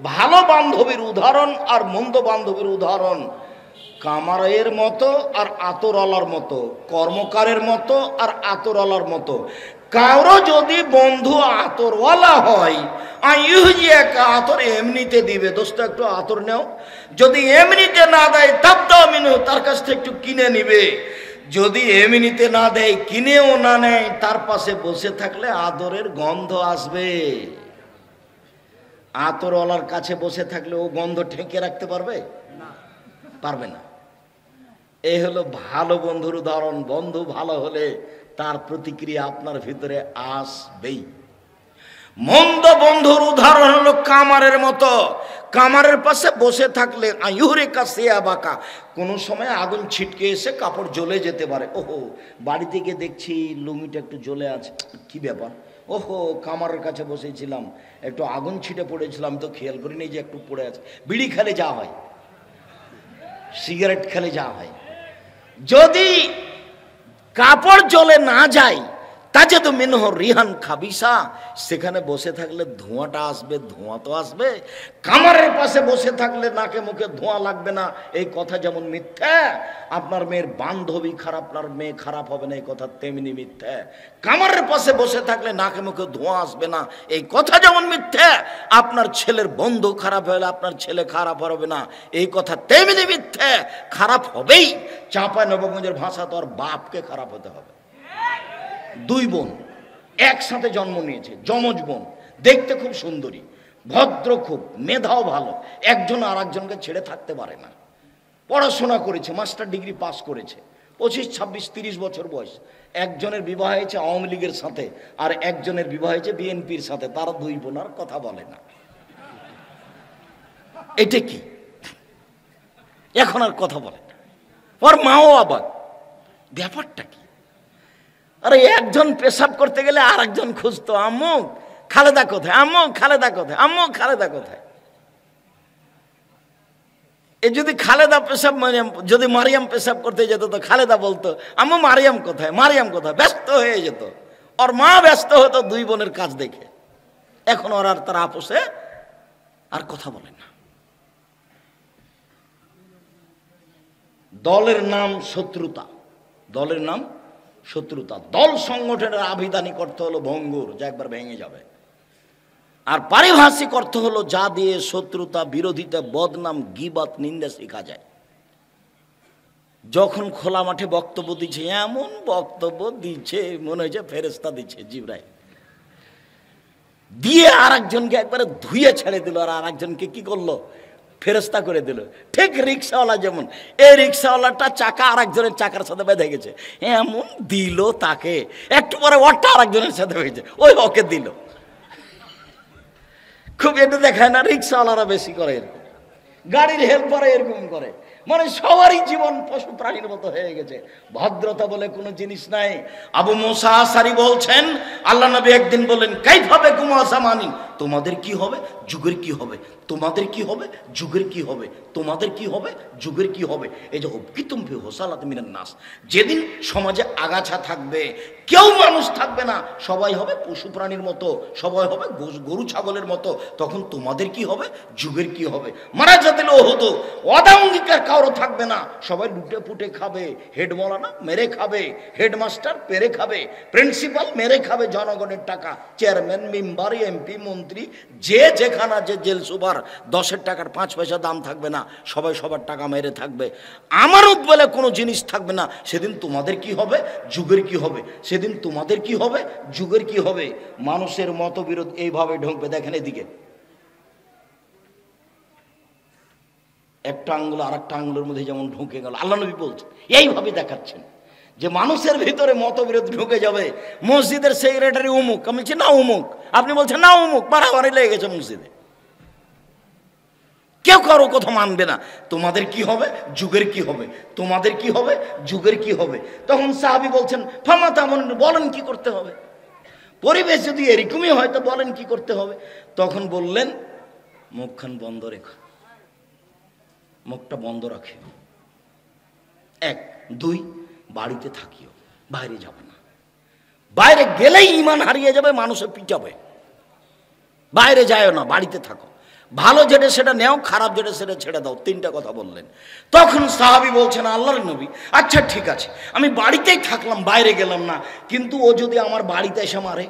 ভালো বান্ধবীর উদাহরণ আর মন্দ বান্ধবীর উদাহরণ কামারের মতো আর আতরওয়ালার মতো, কর্মকারের মতো আর আতরওয়ালার মতো। কারো যদি বন্ধু আতরওয়ালা হয়, আতর এমনিতে দিবে, দোস্ত একটু আতর নেও, যদি এমনিতে না দেয় তাবদাও মিনহু, তার কাছ থেকে একটু কিনে নিবে। যদি এমনিতে না দেয়, কিনেও না নেয়, তার পাশে বসে থাকলে আদরের গন্ধ আসবে। আতরওয়ালার কাছে বসে থাকলে ও গন্ধ ঠেকে রাখতে পারবে? পারবে না। এই হলো ভালো বন্ধুর উদাহরণ। বন্ধু ভালো হলে তার প্রতিক্রিয়া আপনার ভিতরে আসবেই। মন্দ বন্ধুর উদাহরণ হলো কামারের মতো। কামারের পাশে বসে থাকলে আয়ুরেকা সেয়া বাঁকা, কোনো সময় আগুন ছিটকে এসে কাপড় জ্বলে যেতে পারে। ওহো, বাড়ি থেকে দেখছি লুঙ্গিটা একটু জ্বলে আছে, কি ব্যাপার? ওহো, কামারের কাছে বসেছিলাম, একটু আগুন ছিটে পড়েছিলাম, তো খেয়াল করিনি যে একটু পড়ে আছে। বিড়ি খেলে যা হয়, সিগারেট খেলে যা হয়, যদি কাপড় জ্বলে না যায়, তাজেদু মিনহু রিহান খাবিসা, সেখানে বসে থাকলে ধোঁয়াটা আসবে, ধোঁয়া তো আসবে। কামারের পাশে বসে থাকলে নাকে মুখে ধোঁয়া লাগবে না, এই কথা যেমন মিথ্যা। আপনার মেয়ের বান্ধবী খারাপ, আপনার মেয়ে খারাপ হবে না, এই কথা তেমনি মিথ্যা। কামারের পাশে বসে থাকলে নাকে মুখে ধোঁয়া আসবে না, এই কথা যেমন মিথ্যা। আপনার ছেলের বন্ধু খারাপ হলে আপনার ছেলে খারাপ হবে না, এই কথা তেমনি মিথ্যা। খারাপ হবেই। চাঁপাই নবগঞ্জের ভাষা তো আর বাপকে খারাপ হতে হবে। দুই বোন একসাথে জন্ম নিয়েছে, যমজ বোন, দেখতে খুব সুন্দরী, ভদ্র, খুব মেধাও ভালো, একজন আর একজনকে ছেড়ে থাকতে পারে না। পড়াশোনা করেছে, মাস্টার ডিগ্রি পাস করেছে, 25, 26, 30 বছর বয়স। একজনের বিবাহ হয়েছে আওয়ামী লীগের সাথে, আর একজনের বিবাহ হয়েছে বিএনপির সাথে। তারা দুই বোন আর কথা বলে না। এটা কি? এখন আর কথা বলে না। ওর মাও আবার, ব্যাপারটা কি? আরে একজন পেশাব করতে গেলে আর একজন খুঁজতো, আম্মু খালেদা কোথায়, আম্মু খালেদা কোথায়, আম্মু খালেদা কোথায়। এ যদি খালেদা পেশাব, যদি মারিয়াম পেশাব করতে যেত তো খালেদা বলতো, আম্মু মারিয়াম কোথায়, মারিয়াম কোথায়, ব্যস্ত হয়ে যেত। ওর মা ব্যস্ত হতো দুই বোনের কাজ দেখে। এখন ওর আর তার আপোষে আর কথা বলে না। দলের নাম শত্রুতা, দলের নাম শত্রুতা। দল সংগঠনের আভিধানিক অর্থ হলো ভঙ্গুর, যা একবার ভেঙে যাবে। আর পারিভাষিক অর্থ হলো যা দিয়ে শত্রুতা, বিরোধিতা, বদনাম, গীবাত, নিন্দা শেখা যায়। যখন খোলা মাঠে বক্তব্য দিচ্ছে, এমন বক্তব্য দিচ্ছে মনে হয়েছে ফেরেশতা দিচ্ছে, জিবরাইল দিয়ে আর একজনকে একবারে ধুয়ে ছেড়ে দিল, আর একজনকে কি করলো, ফেরেশতা করে দিল। ঠিক রিক্সাওয়ালা যেমন, এই রিক্সাওয়ালাটা চাকা আর একজনের চাকার সাথে বেঁধে গেছে, এমন দিল তাকে, একটু পরে ওটা আর একজনের সাথে হয়েছে, ওই ওকে দিল। খুব এটা দেখায় না, রিক্সাওয়ালারা বেশি করে এরকম, গাড়ির হেল্পারে এরকম করে। মানে সবারই জীবন পশু প্রাণীর মতো হয়ে গেছে, ভদ্রতা বলে কোনো জিনিস নাই। আবু মুসা আশারি বলছেন, আল্লাহ নবী একদিন বললেন, কাইফাবে কুমাসা মানি, তোমাদের কি হবে, যুগের কি হবে, তোমাদের কি হবে, যুগের কি হবে, তোমাদের কি হবে, যুগের কি হবে। এই যে হুবকিতুম ফি হুসালাত মিনান নাস, যেদিন সমাজে আগাছা থাকবে, কেউ মানুষ থাকবে না, সবাই হবে পশু প্রাণীর মতো, সবাই হবে গরু ছাগলের মতো, তখন তোমাদের কি হবে, যুগের কি হবে। মারা যাদিল হতো, ওয়াদা অঙ্গীকার কারো থাকবে না, সবাই লুটে পুটে খাবে, হেড মৌলানা মেরে খাবে, হেডমাস্টার পেরে খাবে, প্রিন্সিপাল মেরে খাবে জনগণের টাকা, চেয়ারম্যান, মেম্বার, এমপি, মন্ত্রী, যে যেখানা, যে জেল সুপার, 10 টাকার 5 পয়সা দাম থাকবে না, সবাই সবার টাকা মেরে থাকবে। আমানত বলে কোনো জিনিস থাকবে না। সেদিন তোমাদের কি হবে, যুগের কি হবে, সেদিন তোমাদের কি হবে, যুগের কি হবে। মানুষের মতবিরোধ এইভাবে ঢুকবে। দেখেন এদিকে, একটা আঙ্গুল আর একটা আঙ্গুলের মধ্যে যেমন ঢুকে গেল, আল্লাহ নবী বলছেন, এইভাবে দেখাচ্ছেন যে মানুষের ভিতরে মতবিরোধ ঢুকে যাবে। মসজিদের সেক্রেটারি অমুক, আমি বলছি না অমুক, আপনি বলছেন না অমুক, মারামারি লেগে গেছে মসজিদে, কেউ কারো কথা মানবে না। তোমাদের কি হবে, যুগের কি হবে, তোমাদের কি হবে, যুগের কি হবে। তখন সাহাবী বলছেন, ফামা তামন, বলেন কি করতে হবে, পরিবেশ যদি এরকমই হয় তো বলেন কি করতে হবে। তখন বললেন, মুখখান বন্ধ রেখো, মুখটা বন্ধ রাখে, 1, 2, বাড়িতে থাকিও, বাইরে যাবে না, বাইরে গেলেই ঈমান হারিয়ে যাবে, মানুষে পিটাবে, বাইরে যায় না, বাড়িতে থাকো। ভালো যেটা সেটা নেও, খারাপ যেটা সেটা ছেড়ে দাও, তিনটা কথা বললেন। তখন সাহাবী বলছেন, আল্লাহর নবী আচ্ছা ঠিক আছে, আমি বাড়িতেই থাকলাম, বাইরে গেলাম না, কিন্তু ও যদি আমার বাড়িতে এসে মারে,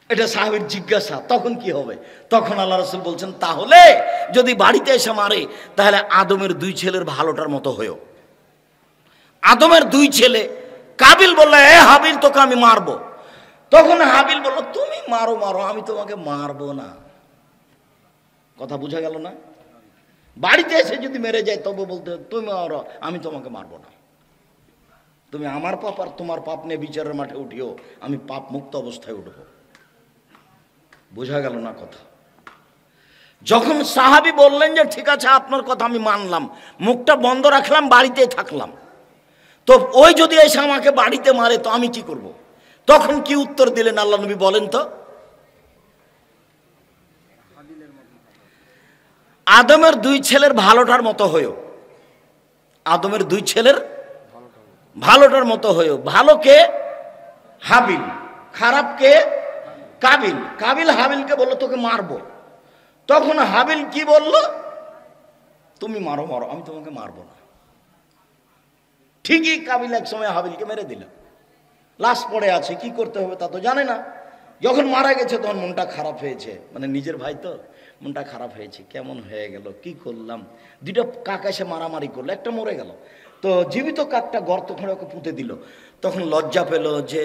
এটা সাহাবীর জিজ্ঞাসা, তখন কি হবে? তখন আল্লাহ রাসূল বলছেন, তাহলে যদি বাড়িতে এসে মারে তাহলে আদমের দুই ছেলের ভালোটার মতো হয়েও। আদমের দুই ছেলে, কাবিল বলল এ হাবিল তোকে আমি মারবো, তখন হাবিল বলল তুমি মারো মারো, আমি তোমাকে মারবো না। কথা বোঝা গেল না? বাড়িতে এসে যদি মেরে যায় তবে বলতে তুমি মারো, আমি তোমাকে মারবো না। তুমি আমার পাপ আর তোমার পাপ নিয়ে বিচারের মাঠে উঠিও, আমি পাপ মুক্ত অবস্থায় উঠবো। বোঝা গেল না কথা? যখন সাহাবী বললেন যে ঠিক আছে আপনার কথা আমি মানলাম, মুখটা বন্ধ রাখলাম, বাড়িতেই থাকলাম, তো ওই যদি এসে আমাকে বাড়িতে মারে তো আমি কি করব? তখন কি উত্তর দিলেন আল্লাহ নবী বলেন তো? আদমের দুই ছেলের ভালোটার মতো হয়েও, আদমের দুই ছেলের ভালোটার মতো হয়েও। ভালো কে? হাবিল। খারাপ কে? কাবিল। কাবিল হাবিলকে বললো তোকে মারবো, তখন হাবিল কি বলল? তুমি মারো মারো, আমি তোমাকে মারবো না। ঠিকই কাবিল এক সময় হাবিলকে মেরে দিল, লাশ পড়ে আছে, কি করতে হবে তা তো জানে না। যখন মারা গেছে তখন মনটা খারাপ হয়েছে, মানে নিজের ভাই তো, মনটা খারাপ হয়েছে, কেমন হয়ে গেল, কি করলাম। দুটো কাক এসে মারামারি করলো, একটা মরে গেল, তো জীবিত কাকটা গর্ত খুঁড়ে ওকে পুঁতে দিল। তখন লজ্জা পেল যে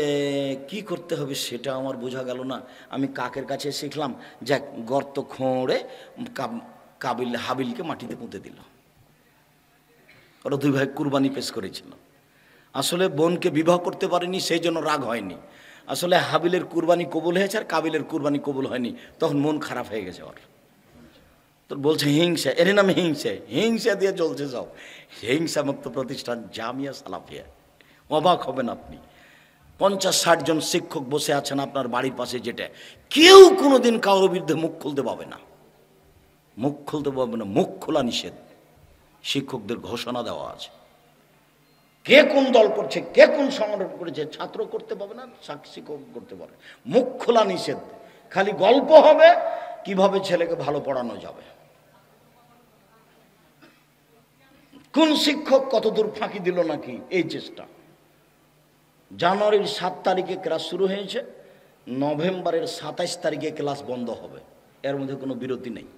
কি করতে হবে সেটা আমার বোঝা গেল না, আমি কাকের কাছে শিখলাম, যাক গর্ত খুঁড়ে কাবিল হাবিলকে মাটিতে পুঁতে দিল। ওরা দুই ভাই কুরবানি পেশ করেছিল। আসলে বোনকে বিবাহ করতে পারেনি, সেই জন্য রাগ হয়নি। আসলে হাবিলের কুরবানি কবুল হয়েছে আর কাবিলের কুরবানি কবুল হয়নি, তখন মন খারাপ হয়ে গেছে ওর। তো বলছে হিংসা, এর নাম হিংসা, হিংসা দিয়ে চলছে সব। হিংসা মুক্ত প্রতিষ্ঠান জামিয়া সালাফিয়া। অবাক হবেন আপনি, 50-60 জন শিক্ষক বসে আছেন আপনার বাড়ির পাশে, যেটা কেউ কোনোদিন কারোর বিরুদ্ধে মুখ খুলতে পাবে না, মুখ খুলতে পারবে না, মুখ খোলা নিষেধ, শিক্ষকদের ঘোষণা দেওয়া আছে। কে কোন দল করছে, কে কোন সংগঠন করেছে, ছাত্র করতে পারবে না, শিক্ষক করতে পারে, মুখ খোলা নিষেধ। খালি গল্প হবে কিভাবে ছেলেকে ভালো পড়ানো যাবে, কোন শিক্ষক কতদূর ফাঁকি দিল নাকি, এই চেষ্টা। জানুয়ারির 7 তারিখে ক্লাস শুরু হয়েছে, নভেম্বরের 27 তারিখে ক্লাস বন্ধ হবে, এর মধ্যে কোনো বিরতি নেই।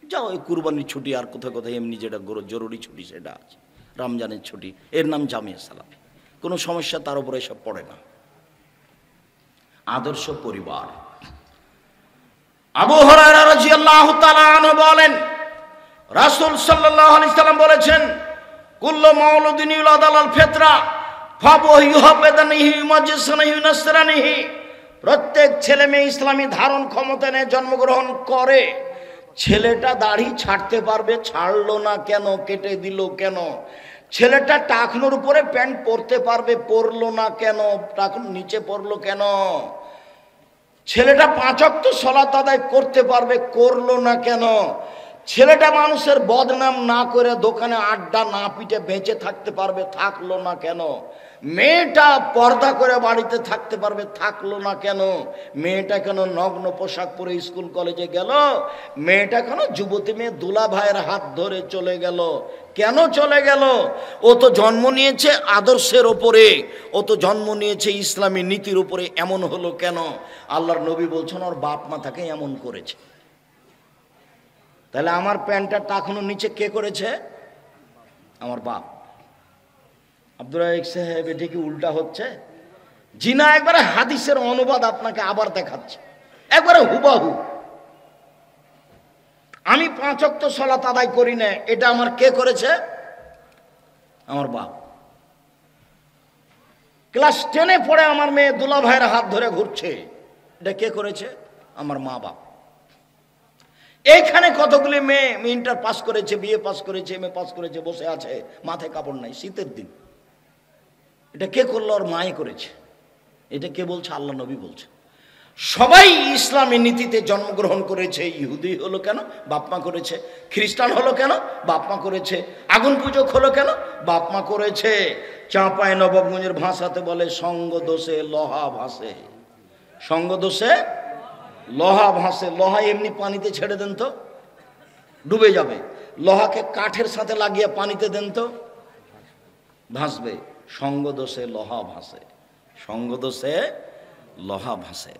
যাও ওই কুরবানির ছুটি আর কোথায় কোথায় এমনি যেটা জরুরি ছুটি সেটা আছে, রমজানের ছুটি, এর নাম জামিয়া সালাফি, কোনো সমস্যা তার উপরে এসব পড়ে না। আদর্শ পরিবার। আবু হুরায়রা রাদিয়াল্লাহু তাআলা আনহু বলেন, রাসূল সাল্লাল্লাহু আলাইহি সাল্লাম বলেছেন, কুল্লু মাউলুদিন ইউলাদু আলাল ফিতরা ফাবুহুয়াবেদানিহি মাজসানিহি নাসরানিহি। প্রত্যেক ছেলে মেয়ে ইসলামী ধারণ ক্ষমতা নিয়ে জন্মগ্রহণ করে। ছেলেটা দাড়ি ছাড়তে পারবে, ছাড়লো না কেন, কেটে দিল কেন? ছেলেটা টাকনোর উপরে প্যান্ট পরতে পারবে, পরলো না কেন, টাকন নিচে পরলো কেন? ছেলেটা 5 ওয়াক্ত সালাত আদায় করতে পারবে, করলো না কেন? ছেলেটা মানুষের বদনাম না করে দোকানে আড্ডা না পিটে বেঁচে থাকতে পারবে, থাকলো না কেন? মেয়েটা পর্দা করে বাড়িতে থাকতে পারবে, থাকলো না কেন? মেয়েটা কেন নগ্ন পোশাক পরে স্কুল কলেজে গেল? মেয়েটা কেন যুবতী মেয়ে দুলা ভাইয়ের হাত ধরে চলে গেল? কেন চলে গেল? ও তো জন্ম নিয়েছে আদর্শের ওপরে, ও তো জন্ম নিয়েছে ইসলামী নীতির উপরে, এমন হলো কেন? আল্লাহর নবী বলছেন ওর বাপ মা তাকে এমন করেছে। তাহলে আমার প্যান্টটা টাকানোর নিচে কে করেছে? আমার বাপ। আব্দুল রাজ্জাক সাহেব, এটা কি উল্টা হচ্ছে? জিনা একবারে হাদিসের অনুবাদ আপনাকে আবার দেখাচ্ছে, একবারে হুবাহু। আমি 5 ওয়াক্ত সালাত আদায় করি না, এটা আমার কে করেছে? আমার বাপ। ক্লাস 10-এ পড়ে আমার মেয়ে দুলা ভাইয়ের হাত ধরে ঘুরছে, এটা কে করেছে? আমার মা বাপ। এইখানে কতগুলি মেয়ে ইন্টার পাস করেছে, বিএ পাস করেছে, এমএ পাস করেছে, বসে আছে, মাথায় কাপড় নাই, শীতের দিন। এটা কে করলো? ওর মাই করেছে। এটা কে বলছে? আল্লাহ নবী বলছে। সবাই ইসলামী নীতিতে জন্মগ্রহণ করেছে। ইহুদি হলো কেন? বাপমা করেছে। খ্রিস্টান হলো কেন? বাপমা করেছে। আগুন পূজক হলো কেন? বাপমা করেছে। চাঁপায় নবাবগঞ্জের ভাষাতে বলে সঙ্গ দোষে লোহা ভাসে, সঙ্গ দোষে লোহা ভাসে, লোহা এমনি পানিতে ছেড়ে দেন তো ডুবে যাবে, লোহাকে কাঠের সাথে লাগিয়ে পানিতে দেন তো ভাসবে। সঙ্গ দোষে লোহা ভাসে, সঙ্গ দোষে লোহা ভাসে।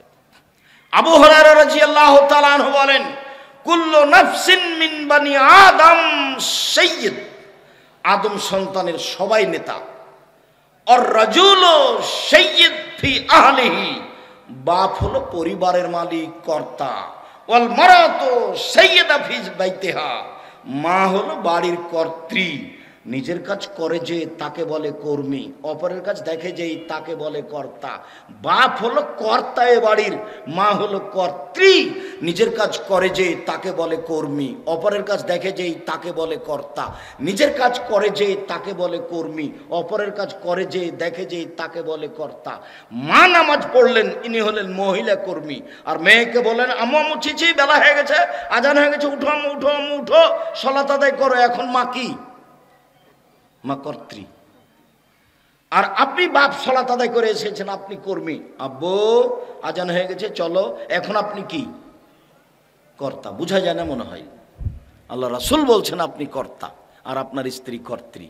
আবু হুরায়রা রাদিয়াল্লাহু তাআলা আনহু বলেন, কুল্লু নাফসিন মিন বানি আদম সাইয়্যিদ, আদম সন্তানের সবাই নেতা। আর রাজুলু সাইয়্যিদ ফি আহলিহি, বাপ হলো পরিবারের মালিক, কর্তা। ওয়াল মারাতু সাইয়্যিদা ফি বাইতিহা, মা হলো বাড়ির কর্ত্রী। নিজের কাজ করে যে তাকে বলে কর্মী, অপরের কাজ দেখে যেই তাকে বলে কর্তা। বাপ হলো কর্তা এ বাড়ির, মা হলো কর্ত্রী। নিজের কাজ করে যে তাকে বলে কর্মী, অপরের কাজ দেখে যেই তাকে বলে কর্তা। নিজের কাজ করে যে তাকে বলে কর্মী, অপরের কাজ করে যে দেখে যেই তাকে বলে কর্তা। মা নামাজ পড়লেন, ইনি হলেন মহিলা কর্মী। আর মেয়েকে বলেন, আম্মু আম্মু চিচি, বেলা হয়ে গেছে, আজান হয়ে গেছে, উঠো আম্মু উঠো, আম্মু উঠো, সালাত আদায় করো। এখন মা কি? মা কর্ত্রী। আর আপনি বাপ সালাত আদায় করে এসেছেন, আপনি কর্মী। আব্বু আজান হয়ে গেছে, চলো। এখন আপনি কি? কর্তা। বুঝা যায় না মনে হয়? আল্লাহ রাসূল বলছেন আপনি কর্তা, আর আপনার স্ত্রী কর্ত্রী।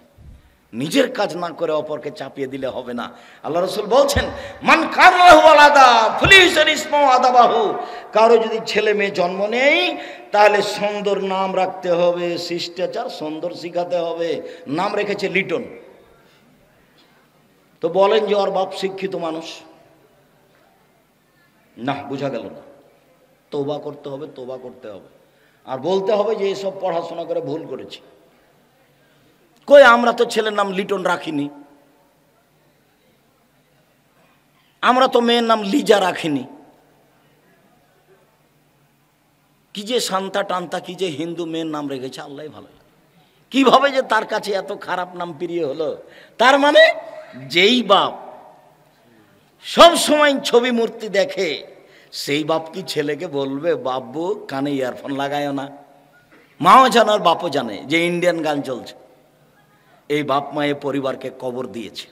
নিজের কাজ না করে অপরকে চাপিয়ে দিলে হবে না। আল্লাহ রাসূল বলছেন, মান কারাহু আলাদা ফুলিসান ইসমু আদাবাহু, কারো যদি ছেলে মেয়ে জন্ম নেই তাহলে সুন্দর নাম রাখতে হবে, শিষ্টাচার সুন্দর শিখাতে হবে। নাম রেখেছে লিটন। তো বলেন যে ওর বাপ শিক্ষিত মানুষ, না বোঝা গেল না। তওবা করতে হবে, তওবা করতে হবে। আর বলতে হবে যে এসব পড়াশোনা করে ভুল করেছি। কই আমরা তো ছেলের নাম লিটন রাখিনি, আমরা তো মেয়ের নাম লিজা রাখিনি। কি যে শান্তা টান্তা, কি যে হিন্দু মেয়ের নাম রেখেছে, আল্লাহ ভালো। কিভাবে যে তার কাছে এত খারাপ নাম প্রিয় হলো? তার মানে যেই বাপ সব সময় ছবি মূর্তি দেখে, সেই বাপ কি ছেলেকে বলবে বাবু কানে ইয়ারফোন লাগায়ও না? মাও জানে আর বাপও জানে যে ইন্ডিয়ান গান চলছে। এই বাপ মায়ের পরিবারকে কবর দিয়েছে,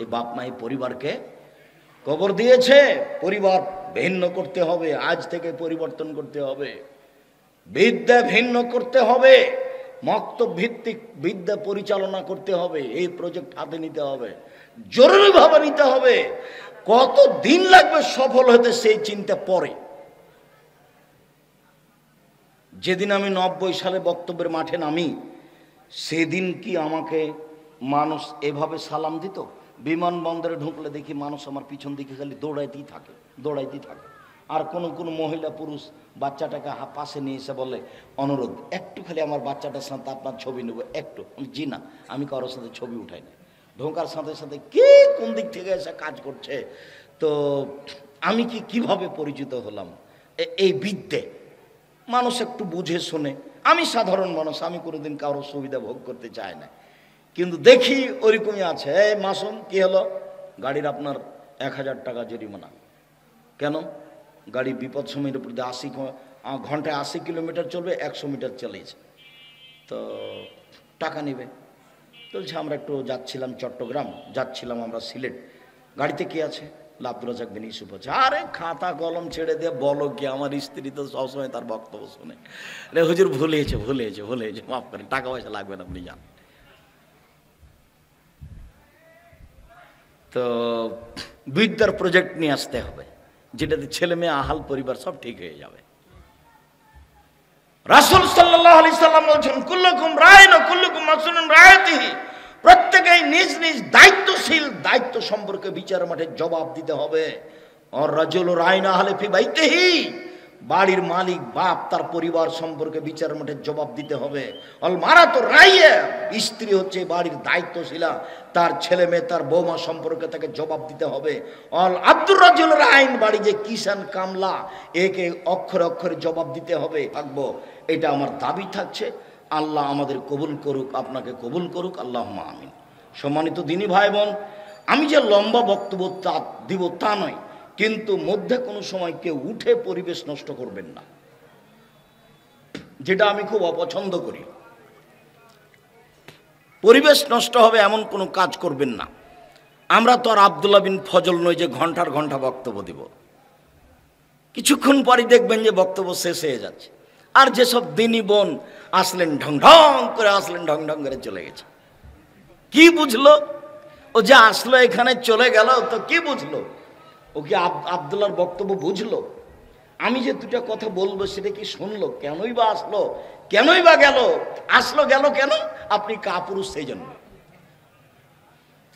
এই বাপ মায়ের পরিবারকে কবর দিয়েছে। পরিবার ভিন্ন করতে হবে, আজ থেকে পরিবর্তন করতে হবে। বিদ্যা ভিন্ন করতে হবে, মক্তব ভিত্তিক বিদ্যা পরিচালনা করতে হবে। এই প্রজেক্ট হাতে নিতে হবে, জরুরিভাবে নিতে হবে। কত দিন লাগবে সফল হতে সেই চিন্তা পরে। যেদিন আমি 90 সালে বক্তব্যের মাঠে নামি, সেদিন কি আমাকে মানুষ এভাবে সালাম দিত? বিমানবন্দরে ঢুকলে দেখি মানুষ আমার পিছন দিকে খালি দৌড়াইতেই থাকে, দৌড়াইতেই থাকে। আর কোনো মহিলা পুরুষ বাচ্চাটাকে পাশে নিয়ে এসে বলে, অনুরোধ একটু খালি আমার বাচ্চাটার সাথে আপনার ছবি নেব একটু। জি না, আমি কারোর সাথে ছবি উঠাই না। ঢোকার সাথে সাথে কে কোন দিক থেকে এসে কাজ করছে। তো আমি কিভাবে পরিচিত হলাম? এই বিদ্যে মানুষ একটু বুঝে শুনে। আমি সাধারণ মানুষ, আমি কোনোদিন কারোর সুবিধা ভোগ করতে চাই না, কিন্তু দেখি ওইরকমই আছে। এই মাসুম কি হলো? গাড়ির আপনার 1000 টাকা জরিমানা। কেন? গাড়ি বিপদ সময়ের উপর দিয়ে 80 ঘন্টায় 80 কিলোমিটার চলবে, 100 মিটার চালিয়েছে, তো টাকা নেবে। বলছে আমরা একটু যাচ্ছিলাম চট্টগ্রাম, যাচ্ছিলাম আমরা সিলেট। গাড়িতে কে আছে? আব্দুর রাজ্জাক বিন ইউসুফ আছে। আরে খাতা কলম ছেড়ে দিয়ে বলো কি? আমার স্ত্রী তো সবসময় তার বক্তব্য শুনে, রে হুজুর ভুল হয়েছে, ভুল হয়েছে, ভুল হয়েছে, মাফ করেন, টাকা পয়সা লাগবে না, আপনি যান। তো বিদ্যার প্রজেক্ট নিয়ে আসতে হবে, যেটাতে ছেলে মেয়ে আহাল পরিবার সব ঠিক হয়ে যাবে। রাসূল সাল্লাল্লাহু আলাইহি সাল্লাম বলেছেন, কুল্লুকুম রাইন ওয়া কুল্লুকুম মাসউলুন রায়াতিহি, প্রত্যেকেই নিজ নিজ দায়িত্বশীল, দায়িত্ব সম্পর্কে বিচার মাঠে জবাব দিতে হবে। আর রাজুলু রাইন আহলে ফি বাইতিহি, বাড়ির মালিক বাপ তার পরিবার সম্পর্কে বিচার মাঠে জবাব দিতে হবে। অল মারাতু রাইয়া, স্ত্রী হচ্ছে বাড়ির দায়িত্বশীলা, তার ছেলে মেয়ে তার বৌমা সম্পর্কে তাকে জবাব দিতে হবে। অল আব্দুর রাজুল রাইন, বাড়ি যে কিষান কামলা, একে অক্ষরে অক্ষরে জবাব দিতে হবে। থাকবো, এটা আমার দাবি থাকছে। আল্লাহ আমাদের কবুল করুক, আপনাকে কবুল করুক, আল্লাহুম্মা আমিন। সম্মানিত দিনী ভাই বোন, আমি যে লম্বা বক্তব্য দিব তা নয়, কিন্তু মধ্যে কোনো সময় কেউ উঠে পরিবেশ নষ্ট করবেন না, যেটা আমি খুব অপছন্দ করি। পরিবেশ নষ্ট হবে এমন কোনো কাজ করবেন না। আমরা তো আর আব্দুল্লাহ বিন ফজল নই যে ঘন্টার ঘন্টা বক্তব্য দিব। কিছুক্ষণ পরই দেখবেন যে বক্তব্য শেষ হয়ে যাচ্ছে। আর যেসব দিনী বোন আসলেন ঢং ঢং করে আসলেন, ঢং ঢং করে চলে গেছে। কি বুঝলো ও যে আসলো এখানে চলে গেল? তো কি বুঝলো ও? কি আব্দুল্লাহর বক্তব্য বুঝলো? আমি যে দুটা কথা বলবো সেটা কি শুনলো? কেনই বা আসলো, কেনই বা গেল? আসলো গেল কেন? আপনি কাপুরুষ সেই জন্য।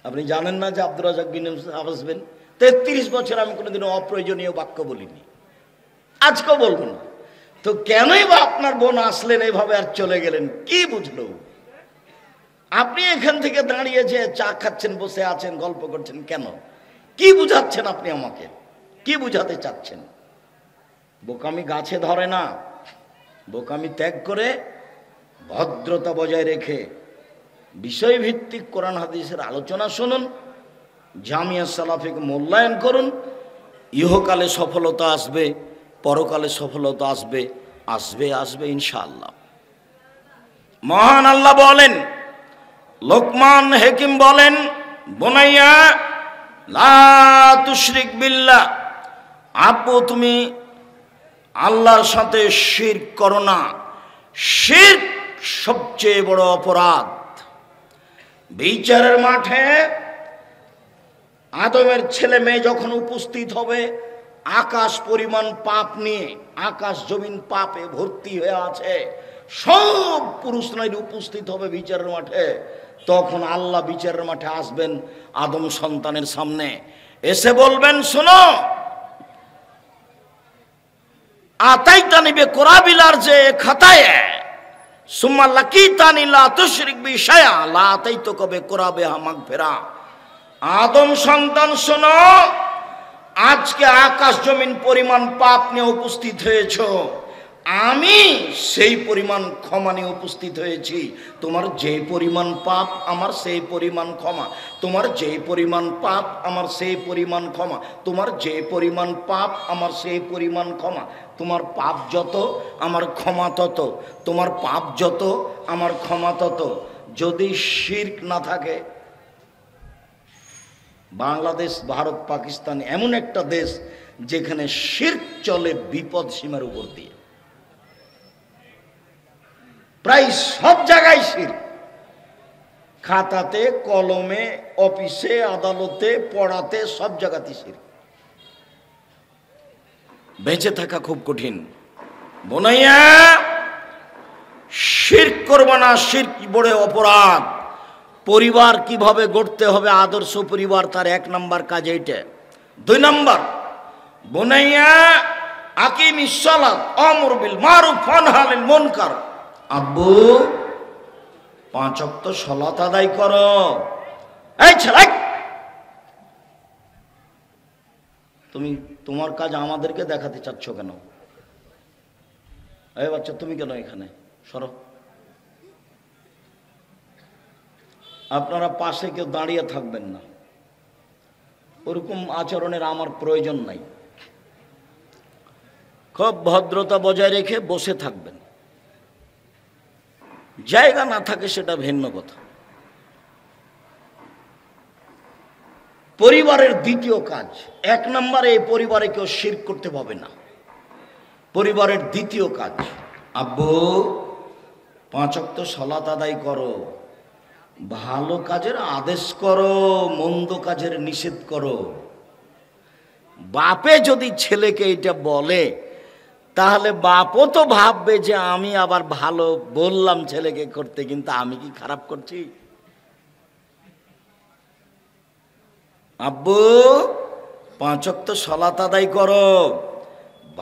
আপনি জানেন না যে আব্দুর রাজ্জাক বিন আসবেন? 33 বছর আমি কোনোদিনও অপ্রয়োজনীয় বাক্য বলিনি, আজকেও বলবো না। তো কেনই বা আপনার বোন আসলেন এইভাবে আর চলে গেলেন? কি বুঝলো? আপনি এখান থেকে দাঁড়িয়ে যে চা খাচ্ছেন, বসে আছেন, গল্প করছেন, কেন? কি বুঝাচ্ছেন আপনি আমাকে? কি বুঝাতে চাচ্ছেন? বোকামি গাছে ধরে না। বোকামি ত্যাগ করে ভদ্রতা বজায় রেখে বিষয়ভিত্তিক কোরআন হাদিসের আলোচনা শুনুন, জামিয়া সালাফিকে মূল্যায়ন করুন। ইহকালে সফলতা আসবে, পরকালে সফলতা আসবে, আসবে আসবে ইনশাআল্লাহ। মহান আল্লাহ বলেন, লোকমান হাকিম বলেন, বুনাইয়া লা তুশরিক বিল্লাহ, আপু তুমি আল্লাহর সাথে শিরক করো না। শিরক সবচেয়ে বড় অপরাধ। বিচারের মাঠে আদমের ছেলে মেয়ে যখন উপস্থিত হবে আকাশ পরিমাণ পাপ নিয়ে, আকাশ জমিন পাপে ভর্তি হয়ে আছে, সব পুরুষ নারী উপস্থিত হবে বিচারের মাঠে। তখন আল্লাহ বিচারের মাঠে আসবেন আদম সন্তানের সামনে, এসে বলবেন, শোনো, আতাইতানি বিকুরাবিলার যে খাতায় সুম্মা লাকিতানি লা তুশরিক বি শাইআ লা আতাইতুকা বিকুরাবিহা মাগফিরা। আদম সন্তান শোনো, আজকে আকাশ জমিন পরিমাণ পাপ নিয়ে উপস্থিত হয়েছো, আমি সেই পরিমাণ ক্ষমা নিয়ে উপস্থিত হয়েছি। তোমার যে পরিমাণ পাপ আমার সেই পরিমাণ ক্ষমা, তোমার যে পরিমাণ পাপ আমার সেই পরিমাণ ক্ষমা, তোমার যে পরিমাণ পাপ আমার সেই পরিমাণ ক্ষমা। তোমার পাপ যত আমার ক্ষমা তত, তোমার পাপ যত আমার ক্ষমা তত। যদি শিরক না থাকে, বাংলাদেশ, ভারত, পাকিস্তান এমন একটা দেশ যেখানে শিরক চলে বিপদ সীমার উপর দিয়ে। প্রায় সব জায়গায় শিরক, খাতাতে, কলমে, অফিসে, আদালতে, পড়াতে, সব জায়গাতে শিরক। বেঁচে থাকা খুব কঠিন। বোনাইয়া, শিরক করবে না, শিরক বড় অপরাধ। পরিবার কিভাবে গড়তে হবে, আদর্শ পরিবার, তার 1 নম্বর কাজ এইটা। 2 নম্বর, বুনাইয়া আকিমিস সালাত আমর বিল মারুফ ওয়ানহা আনিল মুনকার। আব্বু 5 ওয়াক্ত সালাত আদায় করো। এই ছেলে, তুমি তোমার কাজ আমাদেরকে দেখাতে চাচ্ছ কেন? এই বাচ্চা, তুমি কেন এখানে? সরো। আপনারা পাশে কেউ দাঁড়িয়ে থাকবেন না, ওরকম আচরণের আমার প্রয়োজন নাই। খুব ভদ্রতা বজায় রেখে বসে থাকবেন। জায়গা না থাকে সেটা ভিন্ন কথা। পরিবারের দ্বিতীয় কাজ, 1 নম্বরে এই পরিবারে কেউ শিরক করতে পাবে না। পরিবারের দ্বিতীয় কাজ, আব্বু 5 ওয়াক্ত সালাত আদায় করো, ভালো কাজের আদেশ করো, মন্দ কাজের নিষেধ করো। বাপে যদি ছেলেকে এটা বলে, তাহলে বাপও তো ভাববে যে আমি আবার ভালো বললাম ছেলেকে করতে, কিন্তু আমি কি খারাপ করছি? আব্বু 5 ওয়াক্ত সালাত আদায় করো,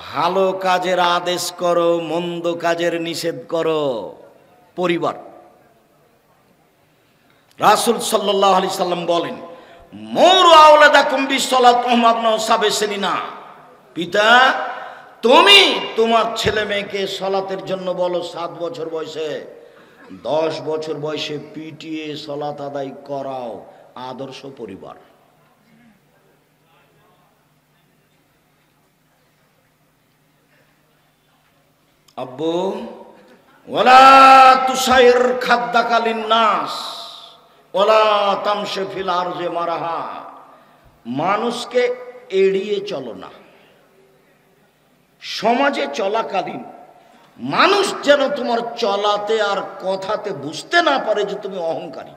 ভালো কাজের আদেশ করো, মন্দ কাজের নিষেধ করো। পরিবার, রাসূল সাল্লাল্লাহু আলাইহি সাল্লাম বলেন, মুরু আওলাদাকুম বিসসালাত ওয়া হুম আবনাউ সাব'i সিনিনা। পিতা, তুমি তোমার ছেলে মেয়েকে সালাতের জন্য বলো 7 বছর বয়সে, 10 বছর বয়সে পিটিয়ে সালাত আদায় করাও। আদর্শ পরিবার। আব্বু ওয়ালা তুসাইর খাদ্দাকা লিন্নাস ওয়ালা তামশি ফিল আরজি মারাহা। মানুষকে এড়িয়ে চলো না। সমাজে চলাকালীন মানুষ যেন তোমার চলাতে আর কথাতে বুঝতে না পারে যে তুমি অহংকারী।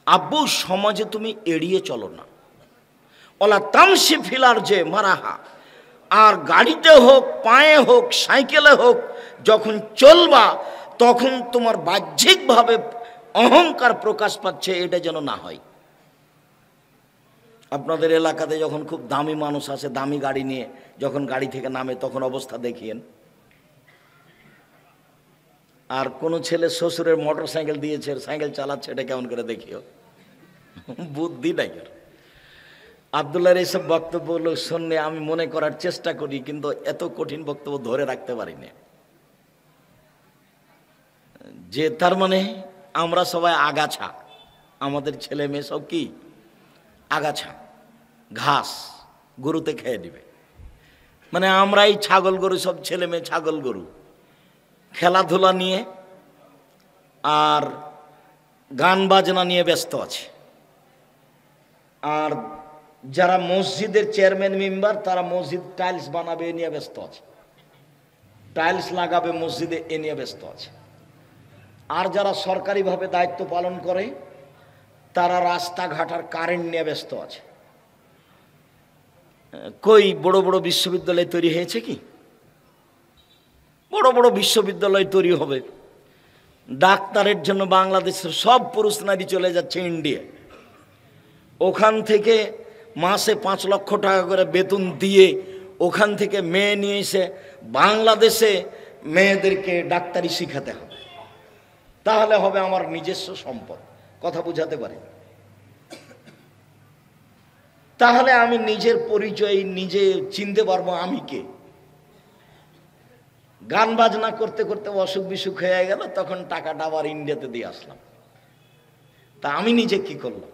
আব্বু, সমাজে তুমি এড়িয়ে চলো না, ওলা তামসি ফিলার যে মারাহা। আর গাড়িতে হোক, পায়ে হোক, সাইকেলে হোক, যখন চলবা তখন তোমার বাহ্যিকভাবে অহংকার প্রকাশ পাচ্ছে, এটা যেন না হয়। আপনাদের এলাকাতে যখন খুব দামি মানুষ আসে দামি গাড়ি নিয়ে, যখন গাড়ি থেকে নামে তখন অবস্থা দেখিয়েন। আর কোনো ছেলে শ্বশুরের মোটর সাইকেল দিয়েছে, সাইকেল চালাচ্ছে, এটা কেমন করে দেখিও, বুদ্ধি নাই। আব্দুল্লাহর এইসব বক্তব্য শুনলে আমি মনে করার চেষ্টা করি, কিন্তু এত কঠিন বক্তব্য ধরে রাখতে পারি না। যে তার মানে আমরা সবাই আগাছা, আমাদের ছেলে মেয়ে সব কি আগাছা, ঘাস গরুতে খেয়ে দিবে। মানে আমরাই ছাগল গরু, সব ছেলে মেয়ে ছাগল গরু, খেলাধুলা নিয়ে আর গান বাজনা নিয়ে ব্যস্ত আছে। আর যারা মসজিদের চেয়ারম্যান মেম্বার, তারা মসজিদ টাইলস বানাবে এ নিয়ে ব্যস্ত আছে, টাইলস লাগাবে মসজিদে এ নিয়ে ব্যস্ত আছে। আর যারা সরকারিভাবে দায়িত্ব পালন করে তারা রাস্তাঘাট আর কারেন্ট নিয়ে ব্যস্ত আছে। কই বড় বড় বিশ্ববিদ্যালয় তৈরি হয়েছে কি? বড় বড় বিশ্ববিদ্যালয় তৈরি হবে, ডাক্তারের জন্য বাংলাদেশের সব পুরুষ নারী চলে যাচ্ছে ইন্ডিয়া। ওখান থেকে মাসে 5 লক্ষ টাকা করে বেতন দিয়ে ওখান থেকে মেয়ে নিয়ে এসে বাংলাদেশে মেয়েদেরকে ডাক্তারি শিখাতে হবে, তাহলে হবে আমার নিজস্ব সম্পদ। কথা বুঝাতে পারি? তাহলে আমি নিজের পরিচয় নিজে চিনতে পারবো আমি কে। গান বাজনা করতে করতে অসুখ বিসুখ হয়ে গেল, তখন টাকাটা আবার ইন্ডিয়াতে দিয়ে আসলাম। তা আমি নিজে কি করলাম?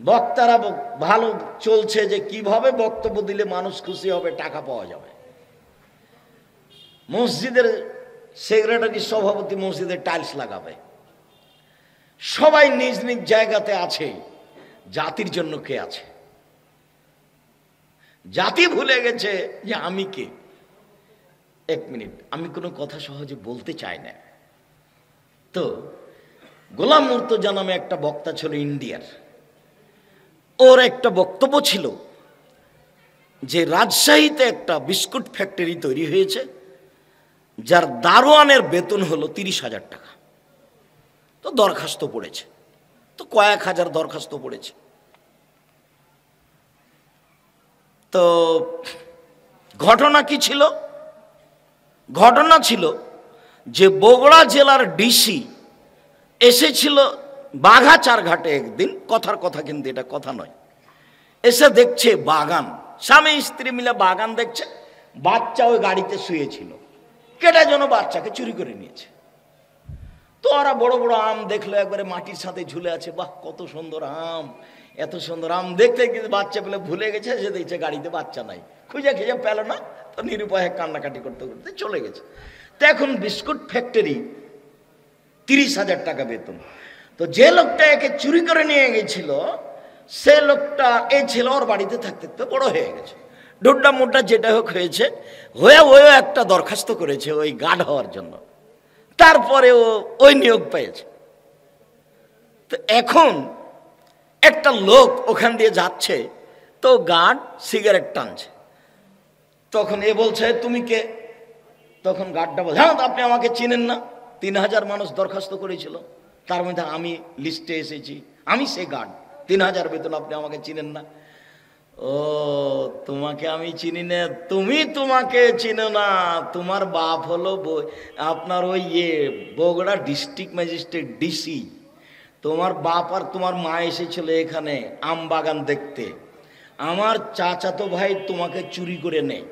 বক্তারা ভালো চলছে যে কিভাবে বক্তব্য দিলে মানুষ খুশি হবে, টাকা পাওয়া যাবে। মসজিদের সেক্রেটারি সভাপতি মসজিদের টাইলস লাগাবে, সবাই নিজ নিজ জায়গাতে আছে। জাতির জন্য কে আছে? জাতি ভুলে গেছে যে আমি কে। 1 মিনিট, আমি কোনো কথা সহজে বলতে চাই না। তো গোলাম মুর্তজা নামে একটা বক্তা ছিল ইন্ডিয়ার, ওর একটা বক্তব্য ছিল যে রাজশাহীতে একটা বিস্কুট ফ্যাক্টরি তৈরি হয়েছে, যার দারোয়ানের বেতন হলো 30,000 টাকা। তো দরখাস্ত পড়েছে, তো কয়েক হাজার দরখাস্ত পড়েছে। তো ঘটনা কি ছিল? ঘটনা ছিল যে বগুড়া জেলার ডিসি এসেছিল বাঘাচার ঘাটে একদিন, কথার কথা কিন্তু এটা কথা নয়। এসে দেখছে বাগান, স্বামী স্ত্রী মিলে বাগান দেখছে, বাচ্চা ওই গাড়িতে শুয়েছিল, কেটে যেন বাচ্চাকে চুরি করে নিয়েছে। তো ওরা বড় বড় আম দেখলো, একবারে মাটির সাথে ঝুলে আছে। বাহ, কত সুন্দর আম, এত সুন্দর আম দেখতে, কিন্তু বাচ্চা পেলে ভুলে গেছে, সে দেখছে গাড়িতে বাচ্চা নাই, খুঁজে খুঁজে পেল না। তো নিরুপায়ে কান্নাকাটি করতে করতে চলে গেছে। তো এখন বিস্কুট ফ্যাক্টরি 30,000 টাকা বেতন। তো যে লোকটা একে চুরি করে নিয়ে গেছিল, সে লোকটা এই ছিল ওর বাড়িতে থাকতে থাকতে বড় হয়ে গেছে, ডুড্ডা মুড্ডা যেটা হোক হয়েছে, ওও একটা দরখাস্ত করেছে ওই গার্ড হওয়ার জন্য। তারপরে ও ওই নিয়োগ পেয়েছে। তো এখন একটা লোক ওখান দিয়ে যাচ্ছে, তো গার্ড সিগারেট টানছে। তখন এ বলছে তুমি কে? তখন গার্ডটা বলছে, হ্যাঁ আপনি আমাকে চিনেন না, 3,000 মানুষ দরখাস্ত করেছিল, তার মধ্যে আমি লিস্টে এসেছি, আমি সেই গার্ড, 3,000 বেতন, আপনি আমাকে চিনেন না? ও, তোমাকে আমি চিনি না, তুমি তোমাকে চিনো না, তোমার বাপ হলো আপনার ওই বগুড়া ডিস্ট্রিক্ট ম্যাজিস্ট্রেট ডিসি। তোমার বাপ আর তোমার মা এসেছিল এখানে আম বাগান দেখতে, আমার চাচাতো ভাই তোমাকে চুরি করে নেয়।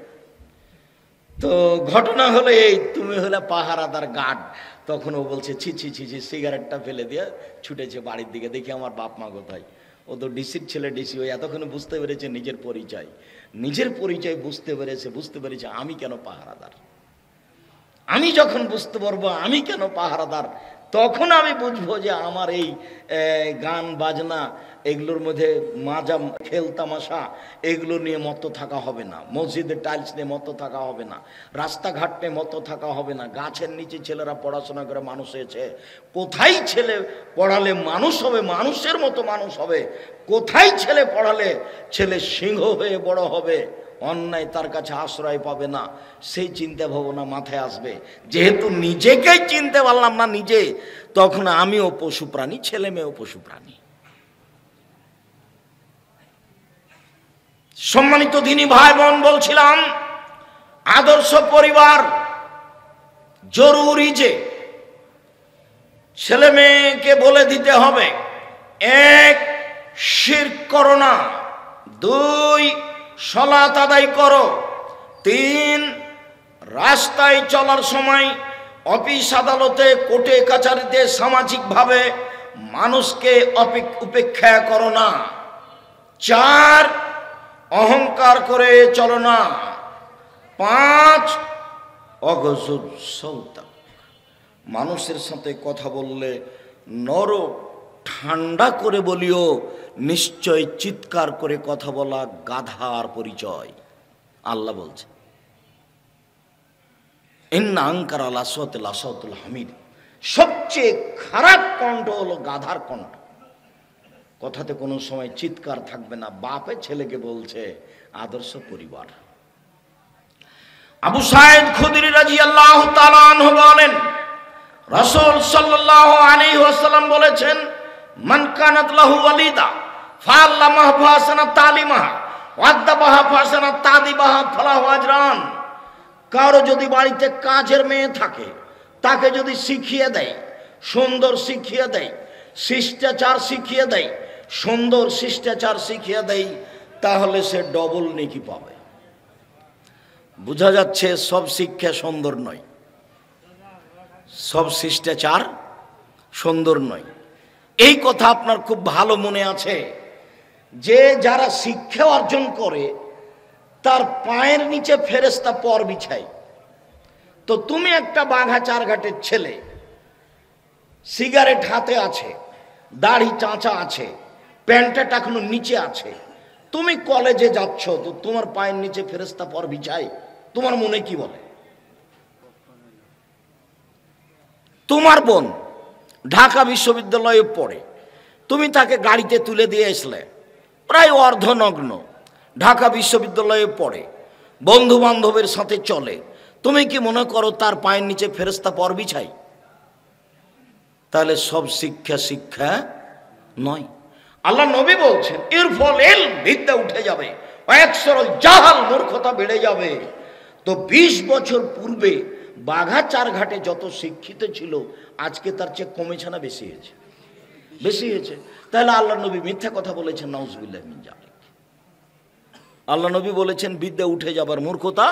তো ঘটনা হলো এই, তুমি হলে পাহারাদার গার্ড। তখন ও বলছে ছি ছি ছি ছি, সিগারেটটা ফেলে দিয়ে ছুটেছে বাড়ির দিকে, দেখি আমার বাপ মা কোথায়। ও তো ডিসির ছেলে, ডিসি ওই এতক্ষণে বুঝতে পেরেছে নিজের পরিচয়, নিজের পরিচয় বুঝতে পেরেছে আমি কেন পাহারাদার। আমি যখন বুঝতে পারবো আমি কেন পাহারাদার, তখন আমি বুঝবো যে আমার এই গান বাজনা এগুলোর মধ্যে মাজা খেল তামাশা এগুলো নিয়ে মত্ত থাকা হবে না, মসজিদের টাইলস নিয়ে মত্ত থাকা হবে না, রাস্তাঘাট নিয়ে মত্ত থাকা হবে না, গাছের নিচে ছেলেরা পড়াশোনা করে মানুষ হয়েছে। কোথায় ছেলে পড়ালে মানুষ হবে, মানুষের মতো মানুষ হবে, কোথায় ছেলে পড়ালে ছেলে সিংহ হয়ে বড় হবে, অন্যায় তার কাছে আশ্রয় পাবে না, সেই চিন্তা ভাবনা মাথায় আসবে। যেহেতু নিজেকেই চিনতে পারলাম না নিজে, তখন আমিও পশু প্রাণী, ছেলে মেয়েও পশু প্রাণী। সম্মানিত দিনী ভাই বোন, বলছিলাম আদর্শ পরিবার জরুরি। যে ছেলে মেয়েকে বলে দিতে হবে, 1 শিরক করো না, 2 সালাত আদায় করো, 3 রাস্তায় চলার সময় অফিস আদালতে কোর্টে কাছারিতে সামাজিকভাবে মানুষকে উপেক্ষা করো না, 4 অহংকার করে চলো না, 5 অগজব সৌতা, মানুষের সাথে কথা বললে নরম ঠান্ডা করে বলিও, নিশ্চয় চিৎকার করে কথা বলা গাধার পরিচয়। আল্লাহ বলছে, ইন্না আনকারা লাসওয়াতিল আসাওতুল হামির, সবচেয়ে খারাপ কণ্ঠ হলো গাধার কণ্ঠ। কথাতে কোনো সময় চিৎকার থাকবে না। বাপে ছেলেকে বলছে আদর্শ পরিবার। আবু সাঈদ খুদরি রাদিয়াল্লাহু তাআলা আনহু বলেন, রাসূল সাল্লাল্লাহু আলাইহি ওয়াসাল্লাম বলেছেন, মান কানাত লাহু ওয়ালিদা ফাআল্লামাহু ফাসানা তালিমাহা ওয়াদাবাহা ফাসানা তাদিবাহা ফালাহু আজরান। কারো যদি বাড়িতে কাজের মেয়ে থাকে, তাকে যদি শিখিয়ে দেয়, সুন্দর শিখিয়ে দেয়, শিষ্টাচার শিখিয়ে দেয়, সুন্দর শিষ্টাচার শিখিয়ে দেয়, তাহলে সে ডবল নেকি পাবে। বোঝা যাচ্ছে সব শিক্ষা সুন্দর নয়, সব শিষ্টাচার সুন্দর নয়। এই কথা আপনার খুব ভালো মনে আছে যে যারা শিক্ষা অর্জন করে তার পায়ের নিচে ফেরেশতা পর বিছায়। তো তুমি একটা বাঘাচার ঘাটের ছেলে, সিগারেট হাতে আছে, দাড়ি চাঁচা আছে, প্যান্টটা টাকনো নিচে আছে, তুমি কলেজে যাচ্ছ, তো তোমার পায়ের নিচে ফেরেশতা পর বিছায়, তোমার মনে কি বলে? তোমার বোন ঢাকা বিশ্ববিদ্যালয়ে পড়ে, তুমি তাকে গাড়িতে তুলে দিয়ে আসলে, প্রায় অর্ধনগ্ন, ঢাকা বিশ্ববিদ্যালয়ে পড়ে, বন্ধু বান্ধবের সাথে চলে, তুমি কি মনে করো তার পায়ের নিচে ফেরেশতা পর বিছাই? তাহলে সব শিক্ষা শিক্ষা নয়। আল্লাহ নবী বলছেন, এর ফল এল বিদ্যা উঠে যাবে, একসরল জাহাল মূর্খতা বেড়ে যাবে। তো 20 বছর পূর্বে বাঘাচার ঘাটে যত শিক্ষিত ছিল, আজকে তার চেয়ে কমেছে না বেশি হয়েছে? বেশি হয়েছে। তাহলে আল্লাহ নবী মিথ্যা কথা বলেছেন, নাউজুবিল্লাহ মিন যালিক। আল্লাহ নবী বলেছেন বিদ্যা উঠে যাবার, মূর্খতা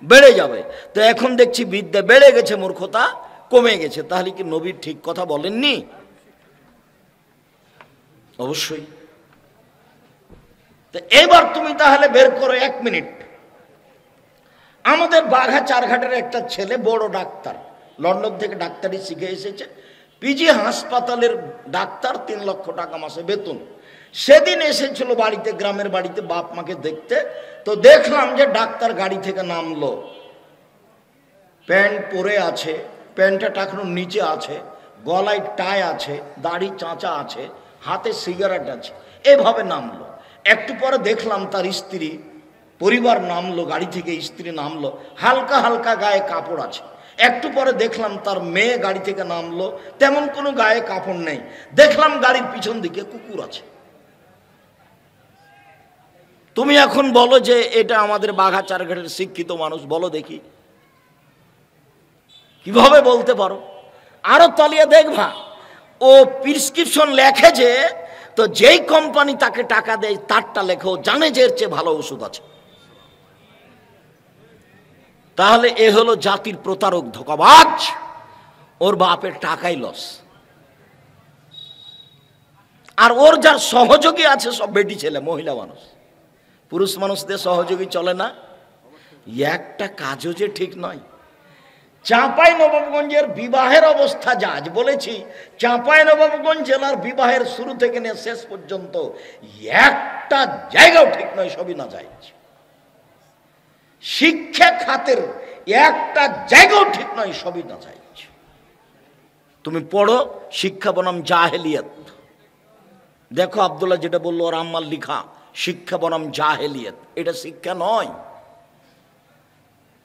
বেড়ে যাবে। তো এখন দেখছি বিদ্যা বেড়ে গেছে, মূর্খতা কমে গেছে। তাহলে কি নবী ঠিক কথা বলেননি? অবশ্যই। তো এবার তুমি তাহলে বের করো 1 মিনিট। আমাদের বাঘাচারঘাটের একটা ছেলে বড় ডাক্তার, লন্ডন থেকে ডাক্তারি শিখে এসেছে, পিজি হাসপাতালের ডাক্তার, 3 লক্ষ টাকা মাসে বেতন। সেদিন এসেছিল বাড়িতে, গ্রামের বাড়িতে বাপ মাকে দেখতে। তো দেখলাম যে ডাক্তার গাড়ি থেকে নামলো, প্যান্ট পরে আছে, প্যান্টটা টাকানোর নিচে আছে, গলায় টাই আছে, দাড়ি চাঁচা আছে, হাতে সিগারেট আছে, এভাবে নামলো। একটু পরে দেখলাম তার স্ত্রী, পরিবার নামলো গাড়ি থেকে, স্ত্রী নামলো, হালকা হালকা গায়ে কাপড় আছে। একটু পরে দেখলাম তার মেয়ে গাড়ি থেকে নামলো, তেমন কোনো গায়ে কাপড় নেই। দেখলাম গাড়ির পিছন দিকে কুকুর আছে। তুমি এখন বলো যে এটা আমাদের বাঘাচারঘাটের শিক্ষিত মানুষ, বলো দেখি কিভাবে বলতে পারো? আরো তলিয়ে দেখবা, ও প্রেসক্রিপশন লেখে যে, তো যেই কোম্পানি তাকে টাকা দেয় তারটা লেখে, ও জানে যে এর চেয়ে ভালো ওষুধ আছে। তাহলে এ হলো জাতির প্রতারক, ধোঁকাবাজ। ওর বাপের টাকাই লস। আর ওর যার সহযোগী আছে সব বেটি ছেলে, মহিলা মানুষ। পুরুষ মানুষদের সহযোগী চলে না। একটা কাজও যে ঠিক নয়। চাঁপাইনবাবগঞ্জের বিবাহের অবস্থা যা, আজ বলেছি চাঁপাইনবাবগঞ্জ জেলার বিবাহের শুরু থেকে নিয়ে শেষ পর্যন্ত একটা জায়গাও ঠিক নয়, সবই না যায়। শিক্ষা খাতের একটা জায়গাও ঠিক নয়, সবই না যায়। তুমি পড়ো শিক্ষা বনাম জাহেলিয়াত, দেখো আব্দুল্লাহ যেটা বললো ওর আম্মার লিখা, শিক্ষা বনাম জাহেলিয়াত, এটা শিক্ষা নয়।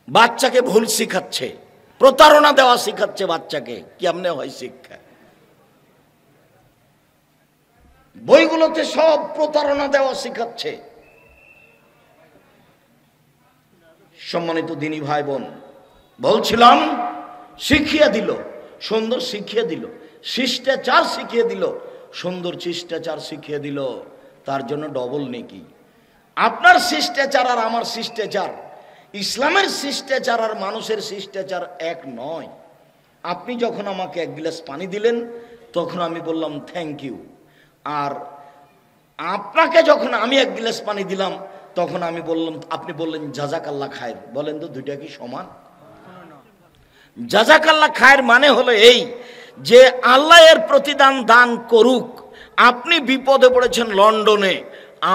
বাচ্চাকে ভুল শিখাচ্ছে, প্রতারণা দেওয়া শিখাচ্ছে বাচ্চাকে, কেমনে হয় শিক্ষা? বইগুলোতে সব প্রতারণা দেওয়া শিখাচ্ছে। সম্মানিত দিনী ভাই বোন, বলছিলাম শিখিয়ে দিল, সুন্দর শিখিয়ে দিল, শিষ্টাচার শিখিয়ে দিল, সুন্দর শিষ্টাচার শিখিয়ে দিল, তার জন্য ডবল নেকি। আপনার শিষ্টাচার আর আমার শিষ্টাচার, ইসলামের শিষ্টাচার আর মানুষের শিষ্টাচার এক নয়। আপনি যখন আমাকে এক গ্লাস পানি দিলেন তখন আমি বললাম থ্যাংক ইউ, আর আপনাকে যখন আমি এক গ্লাস পানি দিলাম তখন আমি বললাম, আপনি বললেন জাযাকাল্লাহ খায়ের। বলেন তো দুইটা কি সমান? জাযাকাল্লাহ খায়ের মানে হলো এই যে আল্লাহ এর প্রতিদান দান করুক। আপনি বিপদে পড়েছেন লন্ডনে,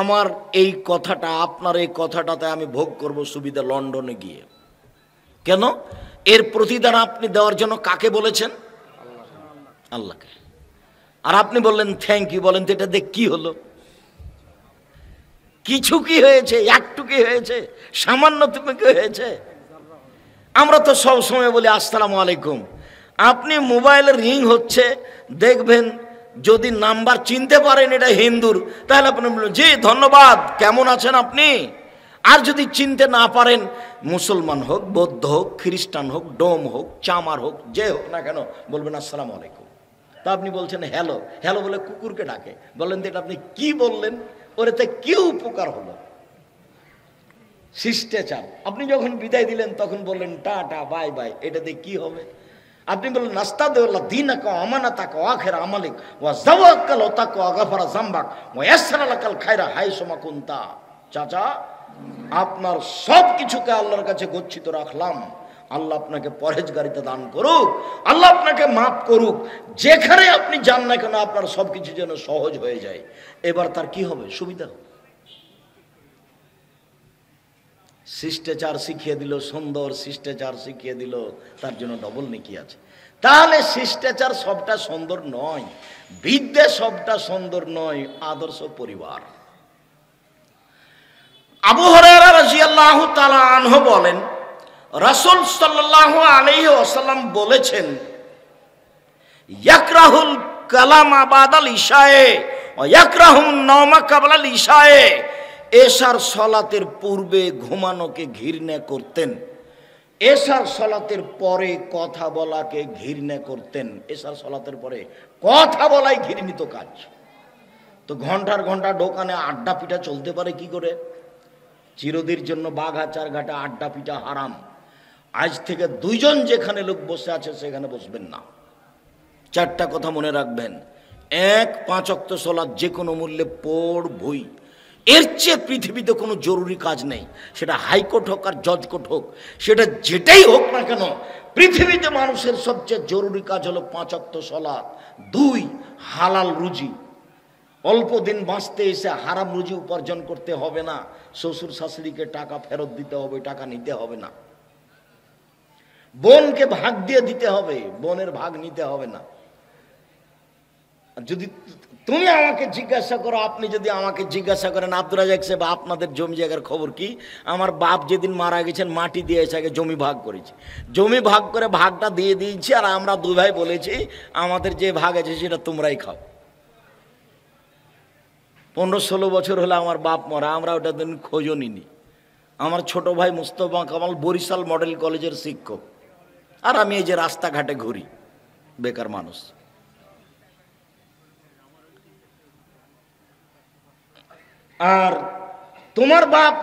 আমার এই কথাটা, আপনার এই কথাটাতে আমি ভোগ করব সুবিধা লন্ডনে গিয়ে। কেন? এর প্রতিদান আপনি দেওয়ার জন্য কাকে বলেছেন? আল্লাহকে। আর আপনি বললেন থ্যাংক ইউ। বলেন তো এটা দেখ কি হলো? কিছু কি হয়েছে? একটু কি হয়েছে? সামান্য তুমি কি হয়েছে? আমরা তো সব সময় বলি আসসালামু আলাইকুম। আপনি মোবাইলে রিং হচ্ছে, দেখবেন যদি নাম্বার চিনতে পারেন এটা হিন্দুর, তাহলে আপনি বলবেন জি ধন্যবাদ, কেমন আছেন আপনি? আর যদি চিনতে না পারেন, মুসলমান হোক, বৌদ্ধ হোক, খ্রিস্টান হোক, ডোম হোক, চামার হোক, যে হোক না কেন, বলবেন আসসালামু আলাইকুম। তা আপনি বলছেন হ্যালো, হ্যালো বলে কুকুরকে ডাকে। বলেন তো এটা আপনি কি বললেন? ওরেতে কি উপকার হলো? শিষ্টাচার। আপনি যখন বিদায় দিলেন তখন বললেন টাটা বাই বাই, এটাতে কি হবে? আপনি বললেন নাস্তাদুল্লাহ দীনাকা আমানাতাকা আখিরা আমালিক ওয়া যাওয়াক্কাল তাকা গাফারা যামবাক ওয়া ইয়াসসারা লাকাল খায়রা হাইসুমা কুনতা। চাচা, আপনার সব কিছুকে আল্লাহর কাছে গচ্ছিত রাখলাম। আল্লাহ আপনাকে পরহেজগারিতা দান করুক, আল্লাহ আপনাকে মাফ করুক। যেখানে আপনি যান না কেন আপনার সব কিছু যেন সহজ হয়ে যায়। এবার তার কি হবে? সুবিধা হবে। শিষ্টাচার শিখিয়ে দিল, সুন্দর শিষ্টাচার শিখিয়ে দিল, তার জন্য ডবল নেকি আছে। তাহলে শিষ্টাচার সবটা সুন্দর নয়, বিদ্যা সবটা সুন্দর নয়, আদর্শ পরিবার। আবু হুরায়রা রাদিয়াল্লাহু তাআলা আনহু বলেন, রাসূল সাল্লাল্লাহু আলাইহি ওয়াসাল্লাম বলেছেন, ইয়াকরাহুল কালামা বাদাল ইশায়ে ওয়া ইয়াকরাহুন নাওমা কাবলাল ইশায়ে। এশার সালাতের পূর্বে ঘুমানোকে ঘৃণা করতেন, এশার সালাতের পরে কথা বলাকে ঘৃণা করতেন। এশার সালাতের পরে কথা বলাই ঘৃণিত কাজ। তো ঘন্টার ঘন্টা দোকানে আড্ডা পিঠা চলতে পারে কি করে? চিরদির জন্য বাঘাচার ঘাটে আড্ডা পিঠা হারাম। আজ থেকে দুইজন যেখানে লোক বসে আছে সেখানে বসবেন না। চারটা কথা মনে রাখবেন। এক, 5 ওয়াক্ত সালাত যে কোনো মূল্যে পড়বই। এর চেয়ে পৃথিবীতে কোনো জরুরি কাজ নেই, সেটা হাইকোর্ট হোক আর জজ কোর্ট হোক, সেটা যেটাই হোক না কেন, পৃথিবীতে মানুষের সবচেয়ে জরুরি কাজ হলো 5 ওয়াক্ত সালাত। 2, হালাল রুজি। অল্প দিন বাঁচতে এসে হারাম রুজি উপার্জন করতে হবে না, শ্বশুর শাশুড়িকে টাকা ফেরত দিতে হবে, টাকা নিতে হবে না। বোনকে ভাগ দিয়ে দিতে হবে, বোনের ভাগ নিতে হবে না। যদি তুমি আমাকে জিজ্ঞাসা করো, আপনি যদি আমাকে জিজ্ঞাসা করেন আব্দুর রাজ্জাক সাহেব আপনাদের জমি জায়গার খবর কি, আমার বাপ যেদিন মারা গেছেন মাটি দিয়ে এসে আগে জমি ভাগ করেছি, জমি ভাগ করে ভাগটা দিয়ে দিয়েছি, আর আমরা দুই ভাই বলেছি আমাদের যে ভাগ আছে সেটা তোমরাই খাও। 15-16 বছর হলে আমার বাপ মরা, আমরা ওটা দিন খোঁজও নিনি। আমার ছোট ভাই মুস্তফা কামাল বরিশাল মডেল কলেজের শিক্ষক, আর আমি এই যে রাস্তাঘাটে ঘুরি, বেকার মানুষ। আর তোমার বাপ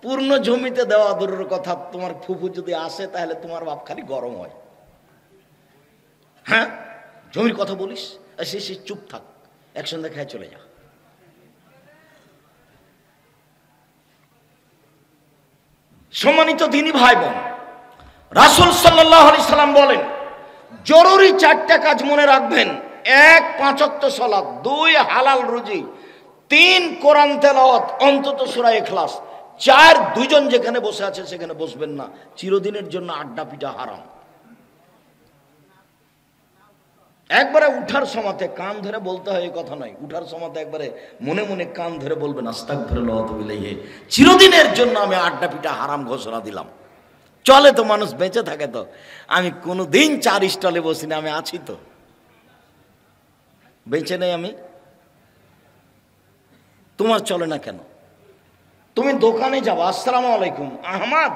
পূর্ণ জমিতে দেওয়া দূরের কথা, তোমার ফুফু যদি আসে তাহলে তোমার বাপ খালি গরম হয়। হ্যাঁ, জমির কথা বলিস, সে চুপ থাক, একসঙ্গে খায় চলে যা। সম্মানিত দিনী ভাই বোন, রাসূল সাল্লাল্লাহু আলাইহি সাল্লাম বলেন, জরুরি 4টা কাজ মনে রাখবেন। 1 5 ওয়াক্ত সালাত, 2 হালাল রুজি, 3 কোরআন তেলাওয়াত, অন্তত সূরা ইখলাস, 4 দুইজন যেখানে বসে আছে সেখানে বসবেন না, চিরদিনের জন্য আড্ডা পিটা হারাম। একবারে উঠার সময়তে কান ধরে বলতে হয় এই কথা নয়, উঠার সময়তে একবারে মনে মনে কান ধরে বলবেন আস্তাগফিরুল্লাহ ওয়া আতুবু ইলাইহি, চিরদিনের জন্য আমি আড্ডা পিটা হারাম ঘোষণা দিলাম। চলে তো, মানুষ বেঁচে থাকে তো। আমি কোনোদিন 4 স্টলে বসি না, আমি আছি তো, বেঁচে নেই আমি। তোমার চলে না কেন? তুমি দোকানে যাবো, আসসালামু আলাইকুম আহমদ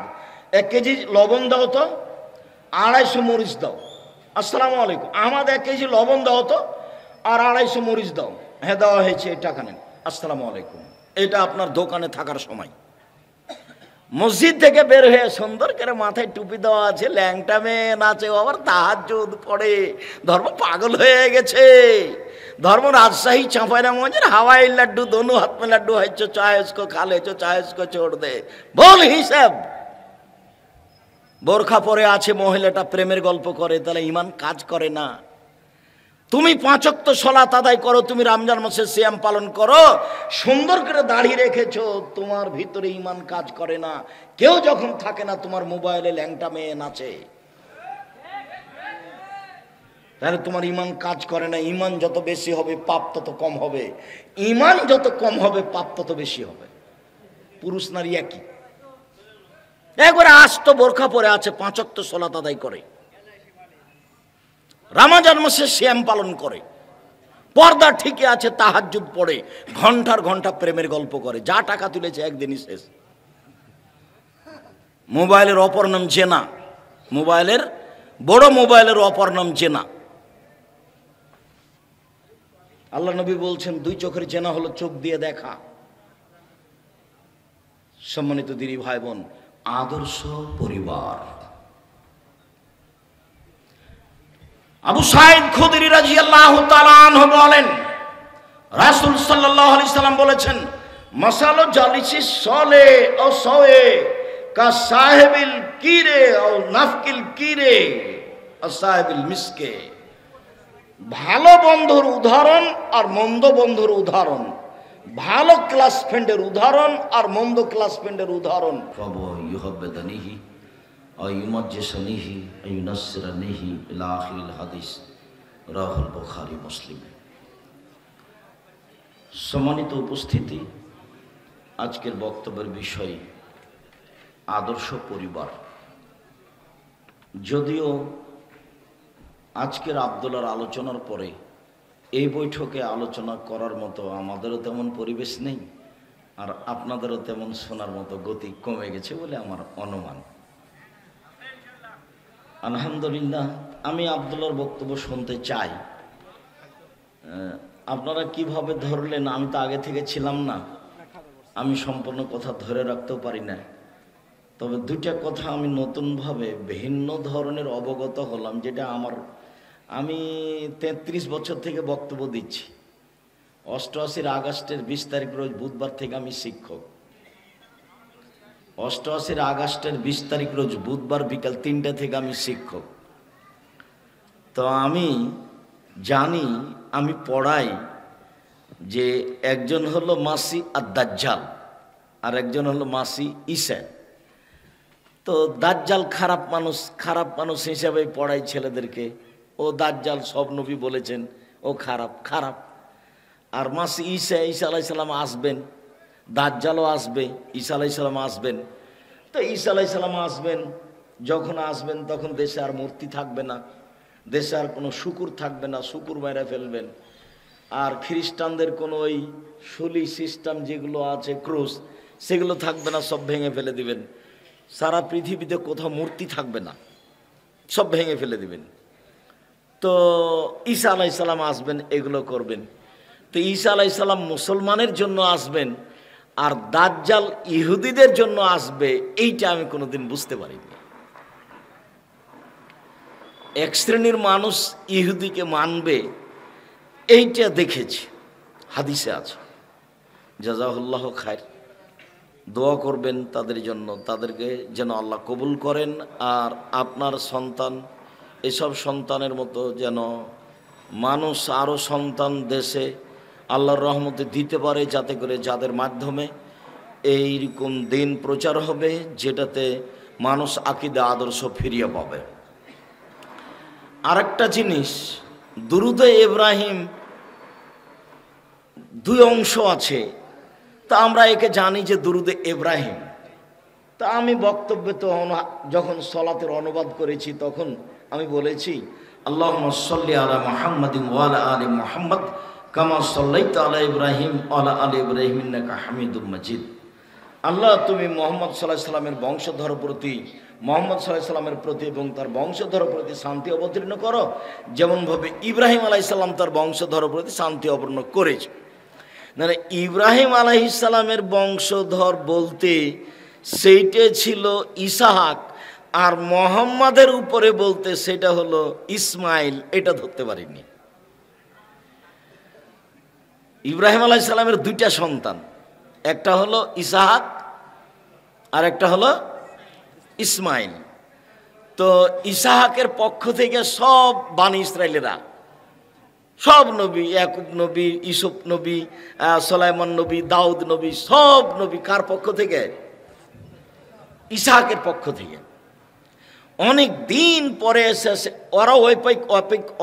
1 কেজি লবণ দাও তো, 250 মরিচ দাও। আসসালামু আলাইকুম আহমদ 1 কেজি লবণ দাও তো, আর 250 মরিচ দাও। হ্যাঁ দেওয়া হয়েছে, এই টাকা নেন। আসসালামু আলাইকুম। এটা আপনার দোকানে থাকার সময়। মসজিদ থেকে বের হয়ে সুন্দর করে মাথায় টুপি দেওয়া আছে, ল্যাংটা মেয়ে নাচে, আবার তাহাজ্জুদ পড়ে, ধর্ম পাগল হয়ে গেছে। धर्म राजशाही चांपाईनगंज हवाई लड्डू दोनों हाथ में लड्डू है, जो चाहे उसको खा ले, जो चाहे उसको छोड़ दे। बोल हिसाब বোরখা পরে আছে মহিলাটা, প্রেমের গল্প করে, তাহলে ঈমান কাজ করে না। তুমি 5 ওয়াক্ত সালাত আদায় করো, তুমি রমজান মাসে সিয়াম পালন করো, সুন্দর করে দাড়ি রেখেছো, তোমার ভিতরে ঈমান কাজ করে না। কেউ যখন থাকে না, তোমার মোবাইলে ল্যাংটা মেয়ে নাচে, তাহলে তোমার ঈমান কাজ করে না। ঈমান যত বেশি হবে পাপ তত কম হবে, ঈমান যত কম হবে পাপ তত বেশি হবে। পুরুষ নারী একই। একবারে আস্ত বোরখা পরে আছে, 5 ওয়াক্ত সালাত আদায় করে, রমজান মাসে সিয়াম পালন করে, পর্দা ঠিকই আছে, তাহাজ্জুদ পড়ে, ঘন্টার ঘন্টা প্রেমের গল্প করে, যা টাকা তুলেছে একদিনই শেষ। মোবাইলের অপর নাম জেনা, মোবাইলের বড় মোবাইলের অপর নাম জেনা। আল্লাহ নবী বলছেন 2 চোখের জেনা হলো চোখ দিয়ে দেখা। সম্মানিত দিনী ভাই বোন, আদর্শ পরিবার। আবু সাঈদ খুদরি রাদিয়াল্লাহু তাআলা আনহু বলেন, রাসূল সাল্লাল্লাহু আলাইহি সাল্লাম বলেছেন, মাসালু জালিসি সলে ও সওয়ে কা সাহেবিল কিরে ও নাফকিল কিরে ও সাহেবিল মিসকে। ভালো বন্ধুর উদাহরণ আর মন্দ বন্ধুর উদাহরণ, ভালো ক্লাস ফ্রেন্ডের উদাহরণ আর মন্দ ক্লাস ফ্রেন্ডের উদাহরণ। ইউহাব্বিদানিহি আও ইউমাজ্জিসানিহি আও ইউনাসসিরানিহি ইলা আখিরিল হাদিস, রাওয়াহুল বুখারী মুসলিম। সম্মানিত উপস্থিতি, আজকের বক্তব্যের বিষয় আদর্শ পরিবার। যদিও আজকের আব্দুল্লাহর আলোচনার পরে এই বৈঠকে আলোচনা করার মতো আমাদেরও তেমন পরিবেশ নেই, আর আপনাদেরও তেমন শোনার মতো গতি কমে গেছে বলে আমার অনুমান। আলহামদুলিল্লাহ, আমি আব্দুল্লাহর বক্তব্য শুনতে চাই। আপনারা কিভাবে ধরলেন, আমি তো আগে থেকে ছিলাম না, আমি সম্পূর্ণ কথা ধরে রাখতেও পারি না। তবে 2টা কথা আমি নতুনভাবে ভিন্ন ধরনের অবগত হলাম, যেটা আমি 33 বছর থেকে বক্তব্য দিচ্ছি। 88 আগস্টের 20 তারিখ রোজ বুধবার থেকে আমি শিক্ষক। 88 আগস্টের 20 তারিখ রোজ বুধবার বিকাল 3টা থেকে আমি শিক্ষক। তো আমি জানি, আমি পড়াই যে একজন হলো মাসি আর দাজ্জাল, আর একজন হলো মাসি ঈসা। তো দাজ্জাল খারাপ মানুষ হিসাবে পড়াই ছেলেদেরকে। ও দাজ্জাল সব নবী বলেছেন ও খারাপ। আর মাসি ঈসা আলাইহিস সালাম আসবেন, দাজ্জালও আসবে, ঈসা আলাইহিস সালাম আসবেন। তো ঈসা আলাইহিস সালাম আসবেন, যখন আসবেন তখন দেশে আর মূর্তি থাকবে না, দেশে আর কোনো শুকুর থাকবে না, শুকুর মেরে ফেলবেন। আর খ্রিস্টানদের কোনো ওই শুলি সিস্টেম যেগুলো আছে, ক্রুশ, সেগুলো থাকবে না, সব ভেঙে ফেলে দিবেন। সারা পৃথিবীতে কোথাও মূর্তি থাকবে না, সব ভেঙে ফেলে দিবেন। তো ঈসা আলাইহিস সালাম আসবেন, এগুলো করবেন। তো ঈসা আলাইহিস সালাম মুসলমানের জন্য আসবেন, আর দাজ্জাল ইহুদিদের জন্য আসবে, এইটা আমি কোনোদিন বুঝতে পারিনি। এক শ্রেণীর মানুষ ইহুদিকে মানবে, এইটা দেখেছি, হাদিসে আছে। জাযাহুল্লাহ খায়র। দোয়া করবেন তাদের জন্য, তাদেরকে যেন আল্লাহ কবুল করেন। আর আপনার সন্তান, এসব সন্তানের মতো যেন মানুষ আরও সন্তান দেশে আল্লাহর রহমতে দিতে পারে, যাতে করে যাদের মাধ্যমে এইরকম দিন প্রচার হবে যেটাতে মানুষ আকীদা আদর্শ ফিরিয়ে পাবে। আরেকটা জিনিস, দুরুদে ইব্রাহিম দুই অংশ আছে। তা আমরা একে জানি যে দুরুদে ইব্রাহিম। তা আমি বক্তব্যে তো যখন সলাতের অনুবাদ করেছি তখন আমি বলেছি আল্লাহুম্মা সাল্লি আলা মুহাম্মাদিন ওয়া আলা আলি মুহাম্মাদ কামা সাল্লাইতা আলা ইব্রাহিম ওয়া আলা আলি ইব্রাহিম ইন্নাকা হামিদুম মাজিদ। আল্লাহ তুমি মুহাম্মদ সাল্লাল্লাহু আলাইহি সাল্লামের বংশধর প্রতি, মুহাম্মদ সাল্লাল্লাহু আলাইহি সাল্লামের প্রতি এবং তার বংশধর প্রতি শান্তি অবতীর্ণ করো, যেমনভাবে ইব্রাহিম আলাইহিস সালাম তার বংশধর প্রতি শান্তি অবতীর্ণ করেছে। মানে ইব্রাহিম আলাইহিস সালামের বংশধর বলতে সেইটা ছিল ইসহাক, আর মোহাম্মদের উপরে বলতে সেটা হলো ইসমাইল। এটা ধরতে পারিনি। ইব্রাহিম আলাইহিস সালামের দুইটা সন্তান, একটা হলো ইসহাক আর একটা হলো ইসমাইল। তো ইসহাকের পক্ষ থেকে সব বানি ইসরায়েলেরা, সব নবী, ইয়াকুব নবী, ইউসুফ নবী, সুলাইমান নবী, দাউদ নবী, সব নবী কার পক্ষ থেকে? ইসহাকের পক্ষ থেকে। অনেক দিন পরে এসে ওরাও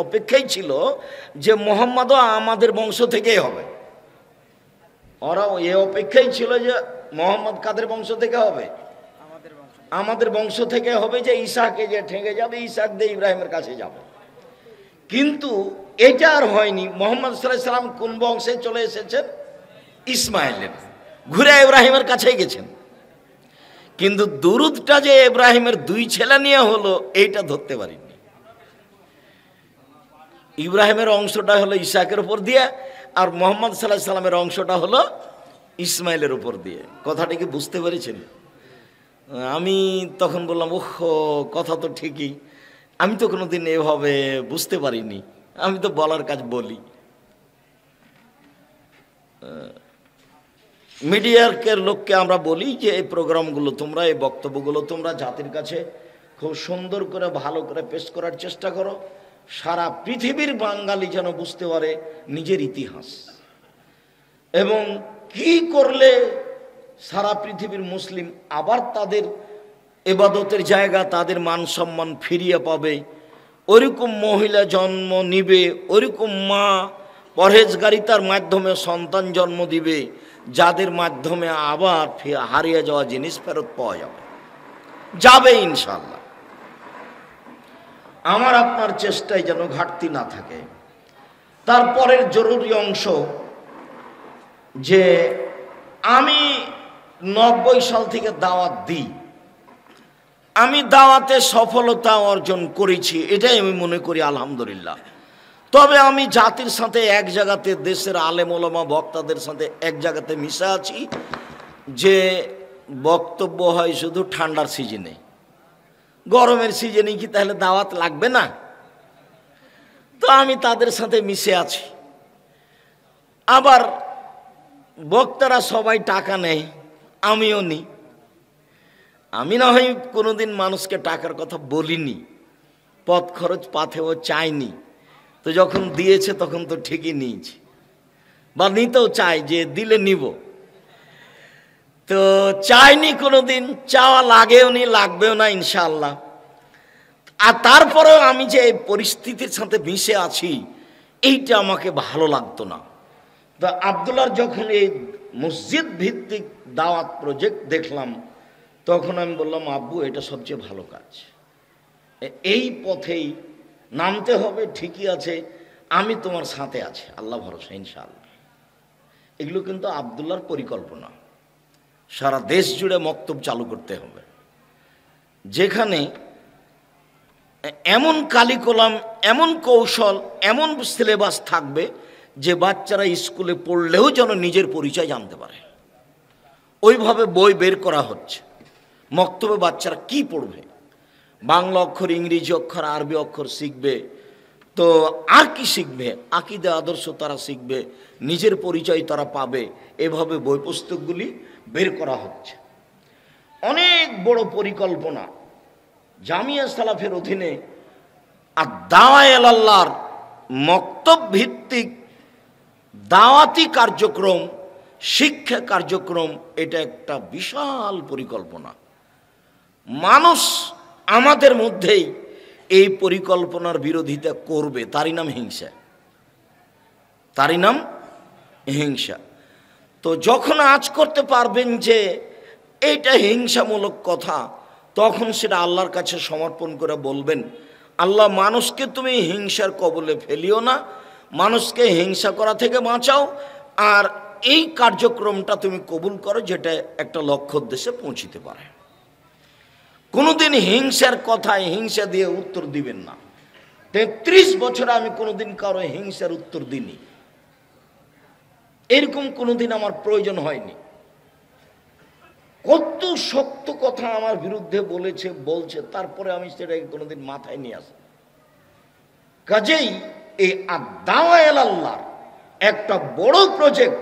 অপেক্ষাই ছিল যে মোহাম্মদও আমাদের বংশ থেকেই হবে। ওরাও এ অপেক্ষাই ছিল যে মোহাম্মদ কাদের বংশ থেকে হবে? আমাদের বংশ থেকে হবে, যে ইসহাকে যে ঠেকে যাবে, ইসহাক দিয়ে ইব্রাহিমের কাছে যাবে। কিন্তু এটা আর হয়নি। মোহাম্মদ সাল্লাল্লাহু আলাইহি সাল্লাম কোন বংশে চলে এসেছেন? ইসমাইলের, ঘুরে ইব্রাহিমের কাছেই গেছেন। কিন্তু দুরুদটা যে ইব্রাহিমের দুই ছেলে নিয়ে হলো, এইটা ধরতে পারিনি। ইব্রাহিমের অংশটা হলো ইসহাকের উপর দিয়ে, আর মোহাম্মদ সাল্লাল্লাহু আলাইহি সাল্লামের অংশটা হলো ইসমাইলের উপর দিয়ে। কথাটা কি বুঝতে পেরেছেন? আমি তখন বললাম, ওহ, কথা তো ঠিকই, আমি তো কোনোদিন এভাবে বুঝতে পারিনি, আমি তো বলার কাজ বলি। মিডিয়ার লোককে আমরা বলি যে এই প্রোগ্রামগুলো তোমরা, এই বক্তব্যগুলো তোমরা জাতির কাছে খুব সুন্দর করে ভালো করে পেশ করার চেষ্টা করো। সারা পৃথিবীর বাঙালি যেন বুঝতে পারে নিজের ইতিহাস, এবং কি করলে সারা পৃথিবীর মুসলিম আবার তাদের ইবাদতের জায়গা, তাদের মান সম্মান ফিরিয়ে পাবে। ওইরকম মহিলা জন্ম নিবে, ওইরকম মা পরহেজগারিতার মাধ্যমে সন্তান জন্ম দিবে, যাদের মাধ্যমে আবার হারিয়ে যাওয়া জিনিস ফেরত পাওয়া যাবে ইনশাআল্লাহ। আমার আপনার চেষ্টায় যেন ঘাটতি না থাকে। তারপরের জরুরি অংশ, যে আমি 90 সাল থেকে দাওয়াত দিই, আমি দাওয়াতে সফলতা অর্জন করেছি, এটাই আমি মনে করি আলহামদুলিল্লাহ। তবে আমি জাতির সাথে এক জায়গাতে, দেশের আলেম ওলামা বক্তাদের সাথে এক জায়গাতে মিশে আছি, যে বক্তব্য হয় শুধু ঠান্ডার সিজনে। গরমের সিজনে কি তাহলে দাওয়াত লাগবে না? তো আমি তাদের সাথে মিশে আছি। আবার বক্তারা সবাই টাকা নেয়, আমিও নিই। আমি না হয় কোনোদিন মানুষকে টাকার কথা বলিনি, পথ খরচ পাথেও চাইনি। তো যখন দিয়েছে তখন তো ঠিকই নিয়েছি, বা নিতেও চাই, যে দিলে নিব। তো চাইনি কোনোদিন, চাওয়া লাগেও নি, লাগবেও না ইনশাআল্লাহ। আর তারপরেও আমি যে এই পরিস্থিতির সাথে মিশে আছি, এইটা আমাকে ভালো লাগতো না। তো আব্দুল্লাহর যখন এই মসজিদ ভিত্তিক দাওয়াত প্রজেক্ট দেখলাম, তখন আমি বললাম, আব্বু এটা সবচেয়ে ভালো কাজ, এই পথেই নামতে হবে। ঠিকই আছে, আমি তোমার সাথে আছি, আল্লাহ ভরসা ইনশাআল্লাহ। এগুলো কিন্তু আব্দুল্লাহর পরিকল্পনা। সারা দেশ জুড়ে মক্তব চালু করতে হবে, যেখানে এমন কারিকুলাম, এমন কৌশল, এমন সিলেবাস থাকবে যে বাচ্চারা স্কুলে পড়লেও যেন নিজের পরিচয় জানতে পারে। ওইভাবে বই বের করা হচ্ছে। মক্তবে বাচ্চারা কি পড়বে? বাংলা অক্ষর, ইংরেজি অক্ষর, আরবি অক্ষর শিখবে। তো আর কি শিখবে? আকীদা আদর্শ তারা শিখবে, নিজের পরিচয় তারা পাবে। এভাবে বই পুস্তকগুলি বের করা হচ্ছে। অনেক বড় পরিকল্পনা জামিয়া সালাফের অধীনে আর দাওয়া ইলাল্লাহর মক্তব ভিত্তিক দাওয়াতি কার্যক্রম, শিক্ষা কার্যক্রম, এটা একটা বিশাল পরিকল্পনা। মানুষ আমাদের মধ্যেই এই পরিকল্পনার বিরোধিতা করবে, তারই নাম হিংসা, তারই নাম হিংসা। তো যখন আজ করতে পারবেন যে এইটা হিংসামূলক কথা, তখন সেটা আল্লাহর কাছে সমর্পণ করে বলবেন, আল্লাহ মানুষকে তুমি হিংসার কবলে ফেলিও না, মানুষকে হিংসা করা থেকে বাঁচাও, আর এই কার্যক্রমটা তুমি কবুল করো যেটা একটা লক্ষ্য উদ্দেশ্যে পৌঁছিতে পারে। কোনোদিন হিংসার কথায় হিংসা দিয়ে উত্তর দিবেন না। 33 বছরে আমি কোনোদিন কারো হিংসার উত্তর দিইনি, এরকম কোনোদিন আমার প্রয়োজন হয়নি। কত শক্ত কথা আমার বিরুদ্ধে বলছে, তারপরে আমি সেটাকে কোনোদিন মাথায় নিয়ে আসি। কাজেই এই দাওয়া ইলাল্লাহর একটা বড় প্রজেক্ট,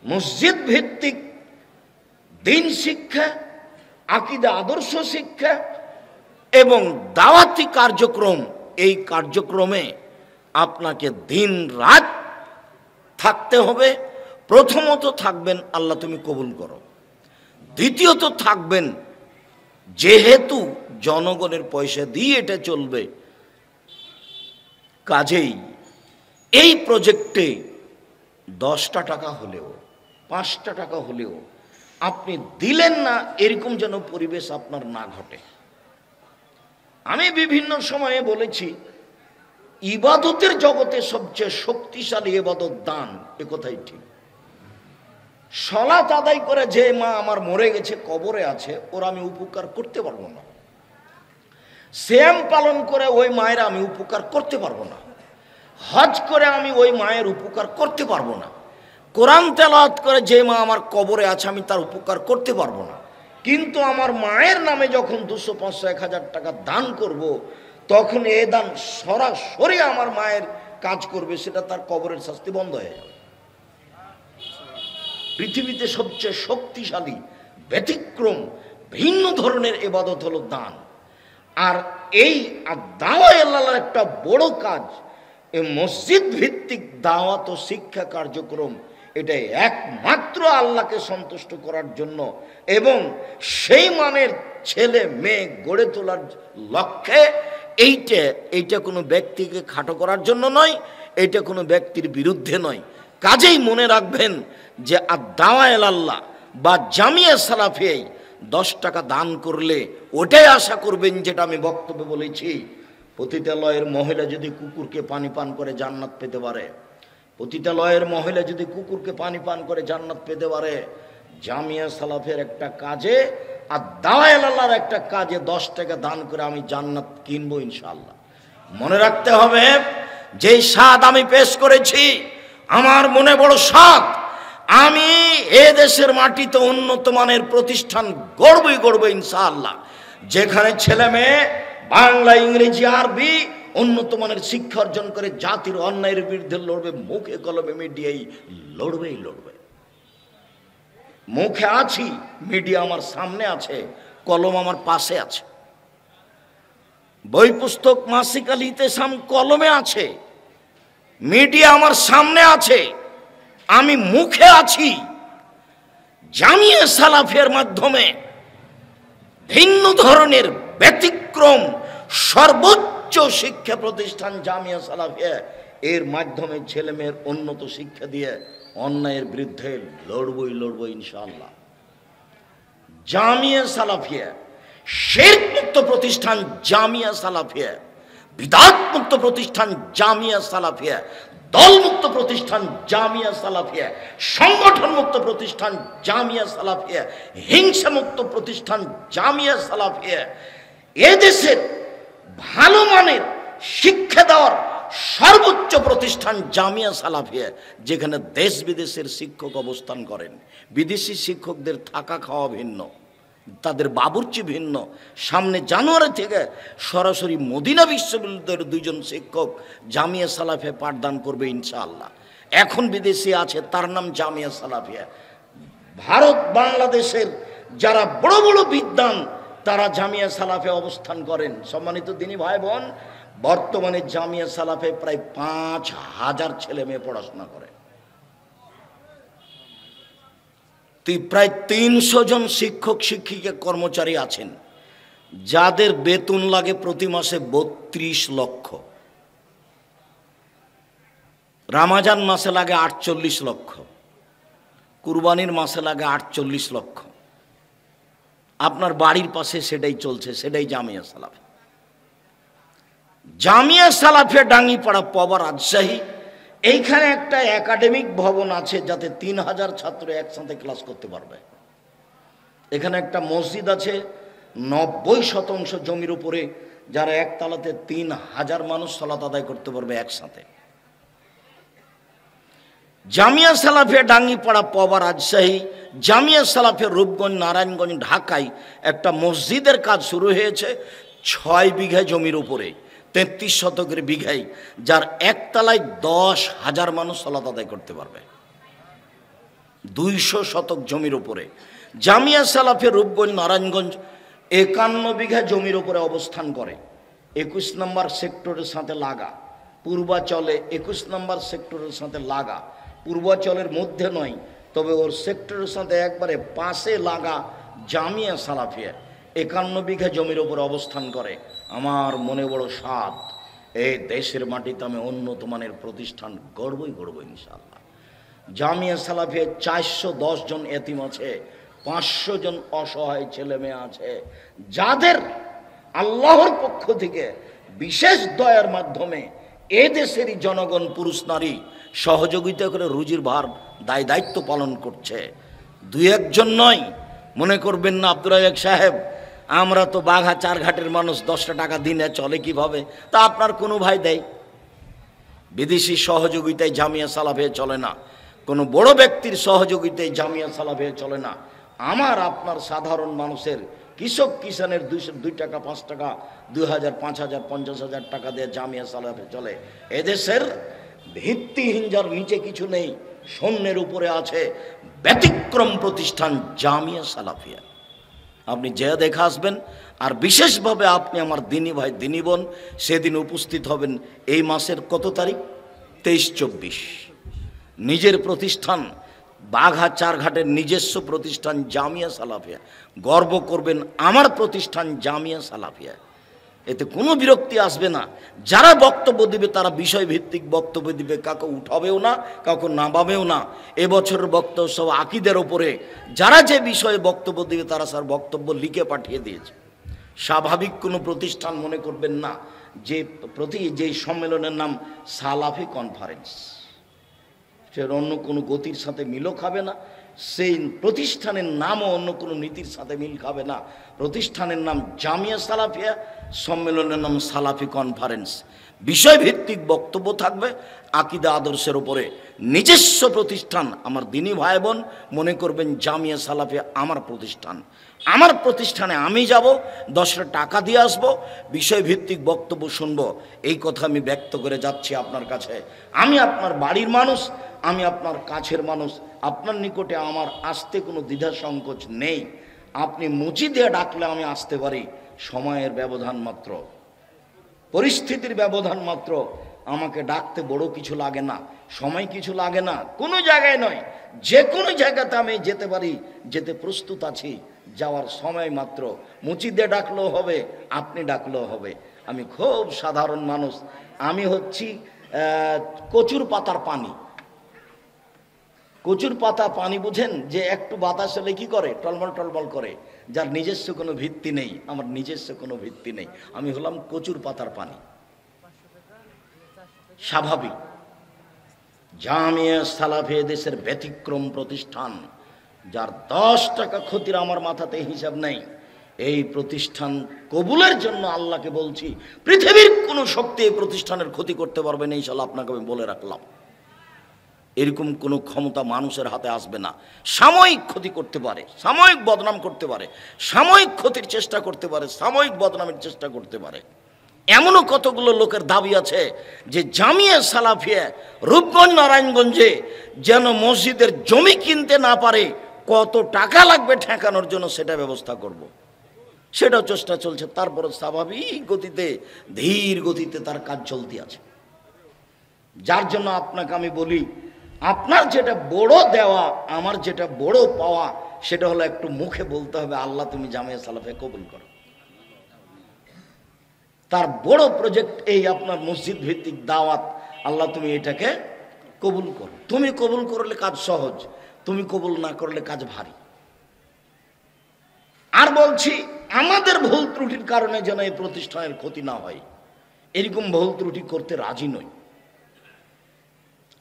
মসজিদ ভিত্তিক দিন শিক্ষা, আকীদা আদর্শ শিক্ষা এবং দাওয়াতি কার্যক্রম। এই কার্যক্রমে আপনাকে দিন রাত থাকতে হবে। প্রথমত থাকবেন আল্লাহ তুমি কবুল করো, দ্বিতীয়ত থাকবেন যেহেতু জনগণের পয়সা দিয়ে এটা চলবে, কাজেই এই প্রজেক্টে 10টা টাকা হলেও 5টা টাকা হলেও আপনি দিলেন না, এরকম যেন পরিবেশ আপনার না ঘটে। আমি বিভিন্ন সময়ে বলেছি, ইবাদতের জগতে সবচেয়ে শক্তিশালী ইবাদত দান, এ কথাই ঠিক। সালাত আদায় করে যে মা আমার মরে গেছে, কবরে আছে, ওর আমি উপকার করতে পারবো না। সিয়াম পালন করে ওই মায়ের আমি উপকার করতে পারবো না। হজ করে আমি ওই মায়ের উপকার করতে পারবো না। কোরআন তেলাওয়াত করে যে মা আমার কবরে আছে, আমি তার উপকার করতে পারবো না। কিন্তু আমার মায়ের নামে যখন 200, 500, 1000 টাকা দান করব, তখন এ দান সরাসরি আমার মায়ের কাজ করবে, সেটা তার কবরের শাস্তি বন্ধ হয়ে যাবে। পৃথিবীতে সবচেয়ে শক্তিশালী ব্যতিক্রম ভিন্ন ধরনের ইবাদত হলো দান। আর এই দাওয়া ইলাল্লাহর একটা বড় কাজ, এই মসজিদ ভিত্তিক দাওয়াত ও শিক্ষা কার্যক্রম, এটা একমাত্র আল্লাহকে সন্তুষ্ট করার জন্য এবং সেই মানের ছেলে মেয়ে গড়ে তোলার লক্ষ্যে। এইটা কোনো ব্যক্তিকে খাটো করার জন্য নয়, এইটা কোনো ব্যক্তির বিরুদ্ধে নয়। কাজেই মনে রাখবেন যে দাওয়া ইলাল্লাহ বা জামিয়া সালাফিয়া 10 টাকা দান করলে ওটাই আশা করবেন, যেটা আমি বক্তব্যে বলেছি, পতিতালয়ের মহিলা যদি কুকুরকে পানি পান করে জান্নাত পেতে পারে, পতিতালয়ের মহিলা যদি কুকুরকে পানি পান করে জান্নাত পেতে পারে, জামিয়া সালাফের একটা কাজে আর দাওয়া ইলাল্লাহর একটা কাজে 10 টাকা দান করে আমি জান্নাত কিনবো ইনশাআল্লাহ। মনে রাখতে হবে, যে স্বাদ আমি পেশ করেছি, আমার মনে বড় স্বাদ। আমি এ দেশের মাটিতে উন্নত মানের প্রতিষ্ঠান গড়বই ইনশাআল্লাহ, যেখানে ছেলে মেয়ে বাংলা, ইংরেজি, আরবি উন্নত মানের শিক্ষা অর্জন করে জাতির অন্যায়ের বিরুদ্ধে লড়বে, মুখে কলমে মিডিয়াই লড়বে। মুখে আছি, মিডিয়া আমার সামনে আছে, কলম আমার পাশে আছে, বই পুস্তক মাসিক আল ইতেসাম কলমে আছে, মিডিয়া আমার সামনে আছে, আমি মুখে আছি। জামিয়া সালাফিয়ার মাধ্যমে ভিন্ন ধরনের ব্যতিক্রম সর্বোচ্চ শিক্ষা প্রতিষ্ঠান জামিয়া সালাফিয়া, এর মাধ্যমে ছেলে মেয়ের উন্নত শিক্ষা দিয়ে অন্যায়ের বিরুদ্ধে লড়বই ইনশাআল্লাহ। জামিয়া সালাফিয়া শিরক মুক্ত প্রতিষ্ঠান জামিয়া সালাফিয়া, বিদআত মুক্ত প্রতিষ্ঠান জামিয়া সালাফিয়া, দলমুক্ত প্রতিষ্ঠান জামিয়া সালাফিয়া, সংগঠন মুক্ত প্রতিষ্ঠান জামিয়া সালাফিয়া, হিংসা মুক্ত প্রতিষ্ঠান জামিয়া সালাফিয়া। এদেশের ভালো মানের শিক্ষা দেওয়ার সর্বোচ্চ প্রতিষ্ঠান জামিয়া সালাফিয়া, যেখানে দেশ বিদেশের শিক্ষক অবস্থান করেন। বিদেশি শিক্ষকদের থাকা খাওয়া ভিন্ন, তাদের বাবুর্চি ভিন্ন। সামনে জানুয়ারি থেকে সরাসরি মদিনা বিশ্ববিদ্যালয়ের 2 জন শিক্ষক জামিয়া সালাফিয়া পাঠদান করবে ইনশাআল্লাহ। এখন বিদেশি আছে, তার নাম জামিয়া সালাফিয়া। ভারত বাংলাদেশের যারা বড় বড় বিদ্বান তারা জামিয়া সালাফে অবস্থান করেন। সম্মানিত দিনী ভাই বোন, বর্তমানে জামিয়া সালাফে প্রায় ৫,০০০ ছেলে মেয়ে পড়াশোনা করে। প্রায় ৩০০ জন শিক্ষক শিক্ষিকা কর্মচারী আছেন, যাদের বেতন লাগে প্রতি মাসে ৩২ লক্ষ। রামাজান মাসে লাগে ৪৮ লক্ষ, কুরবানির মাসে লাগে ৪৮ লক্ষ। আপনার বাড়ির পাশে সেটাই চলছে, সেটাই জামিয়া সালাফে। জামিয়া সালাফে ডাঙ্গিপাড়া পবা রাজশাহী, এইখানে একটা একাডেমিক ভবন আছে যাতে ৩,০০০ ছাত্র একসাথে ক্লাস করতে পারবে। এখানে একটা মসজিদ আছে ৯০% জমির উপরে, যারা একতলাতে ৩,০০০ মানুষ সালাত আদায় করতে পারবে একসাথে। জামিয়া সালাফে ডাঙ্গিপাড়া পবা রাজশাহী, জামিয়া সালাফে রূপগঞ্জ নারায়ণগঞ্জ ঢাকায় একটা মসজিদের কাজ শুরু হয়েছে ৬ বিঘা জমির উপরে, ৩৩ শতকের বিঘায়, যার একতলায় ১০,০০০ মানুষ সালাত আদায় করতে পারবে। ২০০ শতক জমির উপরে জামিয়া সালাফে রূপগঞ্জ নারায়ণগঞ্জ ৫১ বিঘা জমির উপরে অবস্থান করে। ২১ নম্বর সেক্টরের সাথে লাগা, পূর্বাচলে ২১ নম্বর সেক্টরের সাথে লাগা, পূর্বাচলের মধ্যে নয়, তবে ওর সেক্টরের সাথে একবারে পাশে লাগা জামিয়া সালাফিয়া ৫১ বিঘা জমির উপরে অবস্থান করে। আমার মনে বড় সাধ, এই দেশের মাটিতে আমি উন্নত মানের প্রতিষ্ঠান গড়বই গড়ব ইনশাআল্লাহ। জামিয়া সালাফিয়া ৪১০ জন এতিম আছে, ৫০০ জন অসহায় ছেলে মেয়ে আছে, যাদের আল্লাহর পক্ষ থেকে বিশেষ দয়ার মাধ্যমে এ দেশেরই জনগণ পুরুষ নারী সহযোগিতা করে রুজির ভার দায়িত্ব পালন করছে। ২-১ নয়। মনে করবেন না আব্দুর রাজ্জাক সাহেব আমরা তো বাঘা চারঘাটের মানুষ, ১০টা টাকা দিনে চলে কিভাবে? তা আপনার কোনো ভাই দেয়? বিদেশি সহযোগিতায় জামিয়া সালাফে চলে না, কোনো বড় ব্যক্তির সহযোগিতায় জামিয়া সালাফে চলে না। আমার আপনার সাধারণ মানুষের কৃষক কিষানের 2 টাকা 5 টাকা 2,000 5,000 50,000 টাকা দিয়ে জামিয়া সালাফে চলে। এদেশের ভিত্তিহীন যার নিচে কিছু নেই, শূন্যের উপরে আছে ব্যতিক্রম প্রতিষ্ঠান জামিয়া সালাফিয়া। আপনি যে দেখা আসবেন, আর বিশেষভাবে আপনি আমার দিনী ভাই দিনী বোন সেদিন উপস্থিত হবেন। এই মাসের কত তারিখ? 23-24। নিজের প্রতিষ্ঠান বাঘা চারঘাটের নিজস্ব প্রতিষ্ঠান জামিয়া সালাফিয়া। গর্ব করবেন আমার প্রতিষ্ঠান জামিয়া সালাফিয়া। এতে কোনো বিরক্তি আসবে না। যারা বক্তব্য দিবে তারা বিষয়ভিত্তিক বক্তব্য দিবে, কাউকে উঠাবেও না, কাউকে নামাবেও না। এবছরের বক্তব্য সব আকিদের ওপরে। যারা যে বিষয়ে বক্তব্য দিবে তারা স্যার বক্তব্য লিখে পাঠিয়ে দিয়েছে। স্বাভাবিক কোনো প্রতিষ্ঠান মনে করবেন না যে সম্মেলনের নাম সালাফি কনফারেন্স, সে অন্য কোনো গতির সাথে মিলও খাবে না, সেই প্রতিষ্ঠানের নামও অন্য কোনো নীতির সাথে মিল খাবে না। প্রতিষ্ঠানের নাম জামিয়া সালাফিয়া, সম্মেলনের নাম সালাফি কনফারেন্স। বিষয়ভিত্তিক বক্তব্য থাকবে আকিদা আদর্শের উপরে। নিজস্ব প্রতিষ্ঠান। আমার দিনী ভাই বোন মনে করবেন জামিয়া সালাফিয়া আমার প্রতিষ্ঠান। আমার প্রতিষ্ঠানে আমি যাব, 10টা টাকা দিয়ে আসবো, বিষয়ভিত্তিক বক্তব্য শুনবো। এই কথা আমি ব্যক্ত করে যাচ্ছি আপনার কাছে। আমি আপনার বাড়ির মানুষ, আমি আপনার কাছের মানুষ। আপনার নিকটে আমার আসতে কোনো দ্বিধা সংকোচ নেই। আপনি মুচি দিয়ে ডাকলে আমি আসতে পারি। সময়ের ব্যবধান মাত্র, পরিস্থিতির ব্যবধান মাত্র। আমাকে ডাকতে বড় কিছু লাগে না, সময় কিছু লাগে না, কোনো জায়গায় নয়, যে কোনো জায়গাতে আমি যেতে পারি, যেতে প্রস্তুত আছি। যাওয়ার সময় মাত্র। মুচি দিয়ে ডাকলেও হবে, আপনি ডাকলেও হবে। আমি খুব সাধারণ মানুষ। আমি হচ্ছি কচুর পাতার পানি। কচুর পাতা পানি বুঝেন, যে একটু বাতাস হলে কি করে? টলমল টলমল করে। যার নিজস্ব কোনো ভিত্তি নেই। আমার নিজস্ব কোনো ভিত্তি নেই। আমি হলাম কচুর পাতার পানি। স্বাভাবিক। জামিয়া সালাফে দেশের ব্যতিক্রম প্রতিষ্ঠান, যার 10 টাকা ক্ষতির আমার মাথাতে হিসাব নেই। এই প্রতিষ্ঠান কবুলের জন্য আল্লাহকে বলছি, পৃথিবীর কোনো শক্তি এই প্রতিষ্ঠানের ক্ষতি করতে পারবে না, ইনশাআল্লাহ আপনাকে আমি বলে রাখলাম। এরকম কোনো ক্ষমতা মানুষের হাতে আসবে না। সাময়িক ক্ষতি করতে পারে, সাময়িক বদনাম করতে পারে, সাময়িক ক্ষতির চেষ্টা করতে পারে, সাময়িক বদনামের চেষ্টা করতে পারে। এমনও কতগুলো লোকের দাবি আছে যে জামিয়া সালাফিয়া রূপগঞ্জ নারায়ণগঞ্জে যেন মসজিদের জমি কিনতে না পারে, কত টাকা লাগবে ঠেকানোর জন্য সেটা ব্যবস্থা করব। সেটাও চেষ্টা চলছে। তারপরে স্বাভাবিক গতিতে, ধীর গতিতে তার কাজ চলতে আছে। যার জন্য আপনাকে আমি বলি, আপনার যেটা বড় দেওয়া, আমার যেটা বড় পাওয়া, সেটা হলো একটু মুখে বলতে হবে, আল্লাহ তুমি জামিয়া সালাফে কবুল করো। তার বড় প্রজেক্ট এই আপনার মসজিদ ভিত্তিক দাওয়াত, আল্লাহ তুমি এটাকে কবুল করো। তুমি কবুল করলে কাজ সহজ, তুমি কবুল না করলে কাজ ভারী। আর বলছি, আমাদের ভুল ত্রুটির কারণে যেন এই প্রতিষ্ঠানের ক্ষতি না হয়, এরকম ভুল ত্রুটি করতে রাজি নই।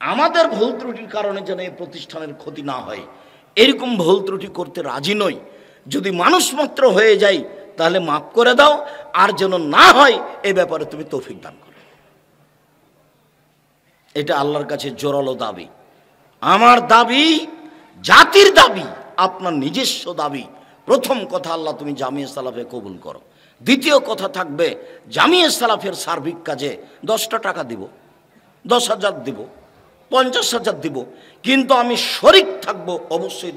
আমাদের ভুল ত্রুটির কারণে যেন এই প্রতিষ্ঠানের ক্ষতি না হয়, এরকম ভুল ত্রুটি করতে রাজি নই। যদি মানুষ মাত্র হয়ে যায় তাহলে মাফ করে দাও, আর যেন না হয় এই ব্যাপারে তুমি তৌফিক দান করো। এটা আল্লাহর কাছে জোরালো দাবি। আমার দাবি, জাতির দাবি, আপনার নিজস্ব দাবি। প্রথম কথা, আল্লাহ তুমি জামিয়া সালাফে কবুল করো। দ্বিতীয় কথা থাকবে, জামিয়া সালাফের সার্বিক কাজে 10টা টাকা দিব, 10,000 দিব, 50,000 দিব, কিন্তু আমি শরিক থাকবো অবশ্যই।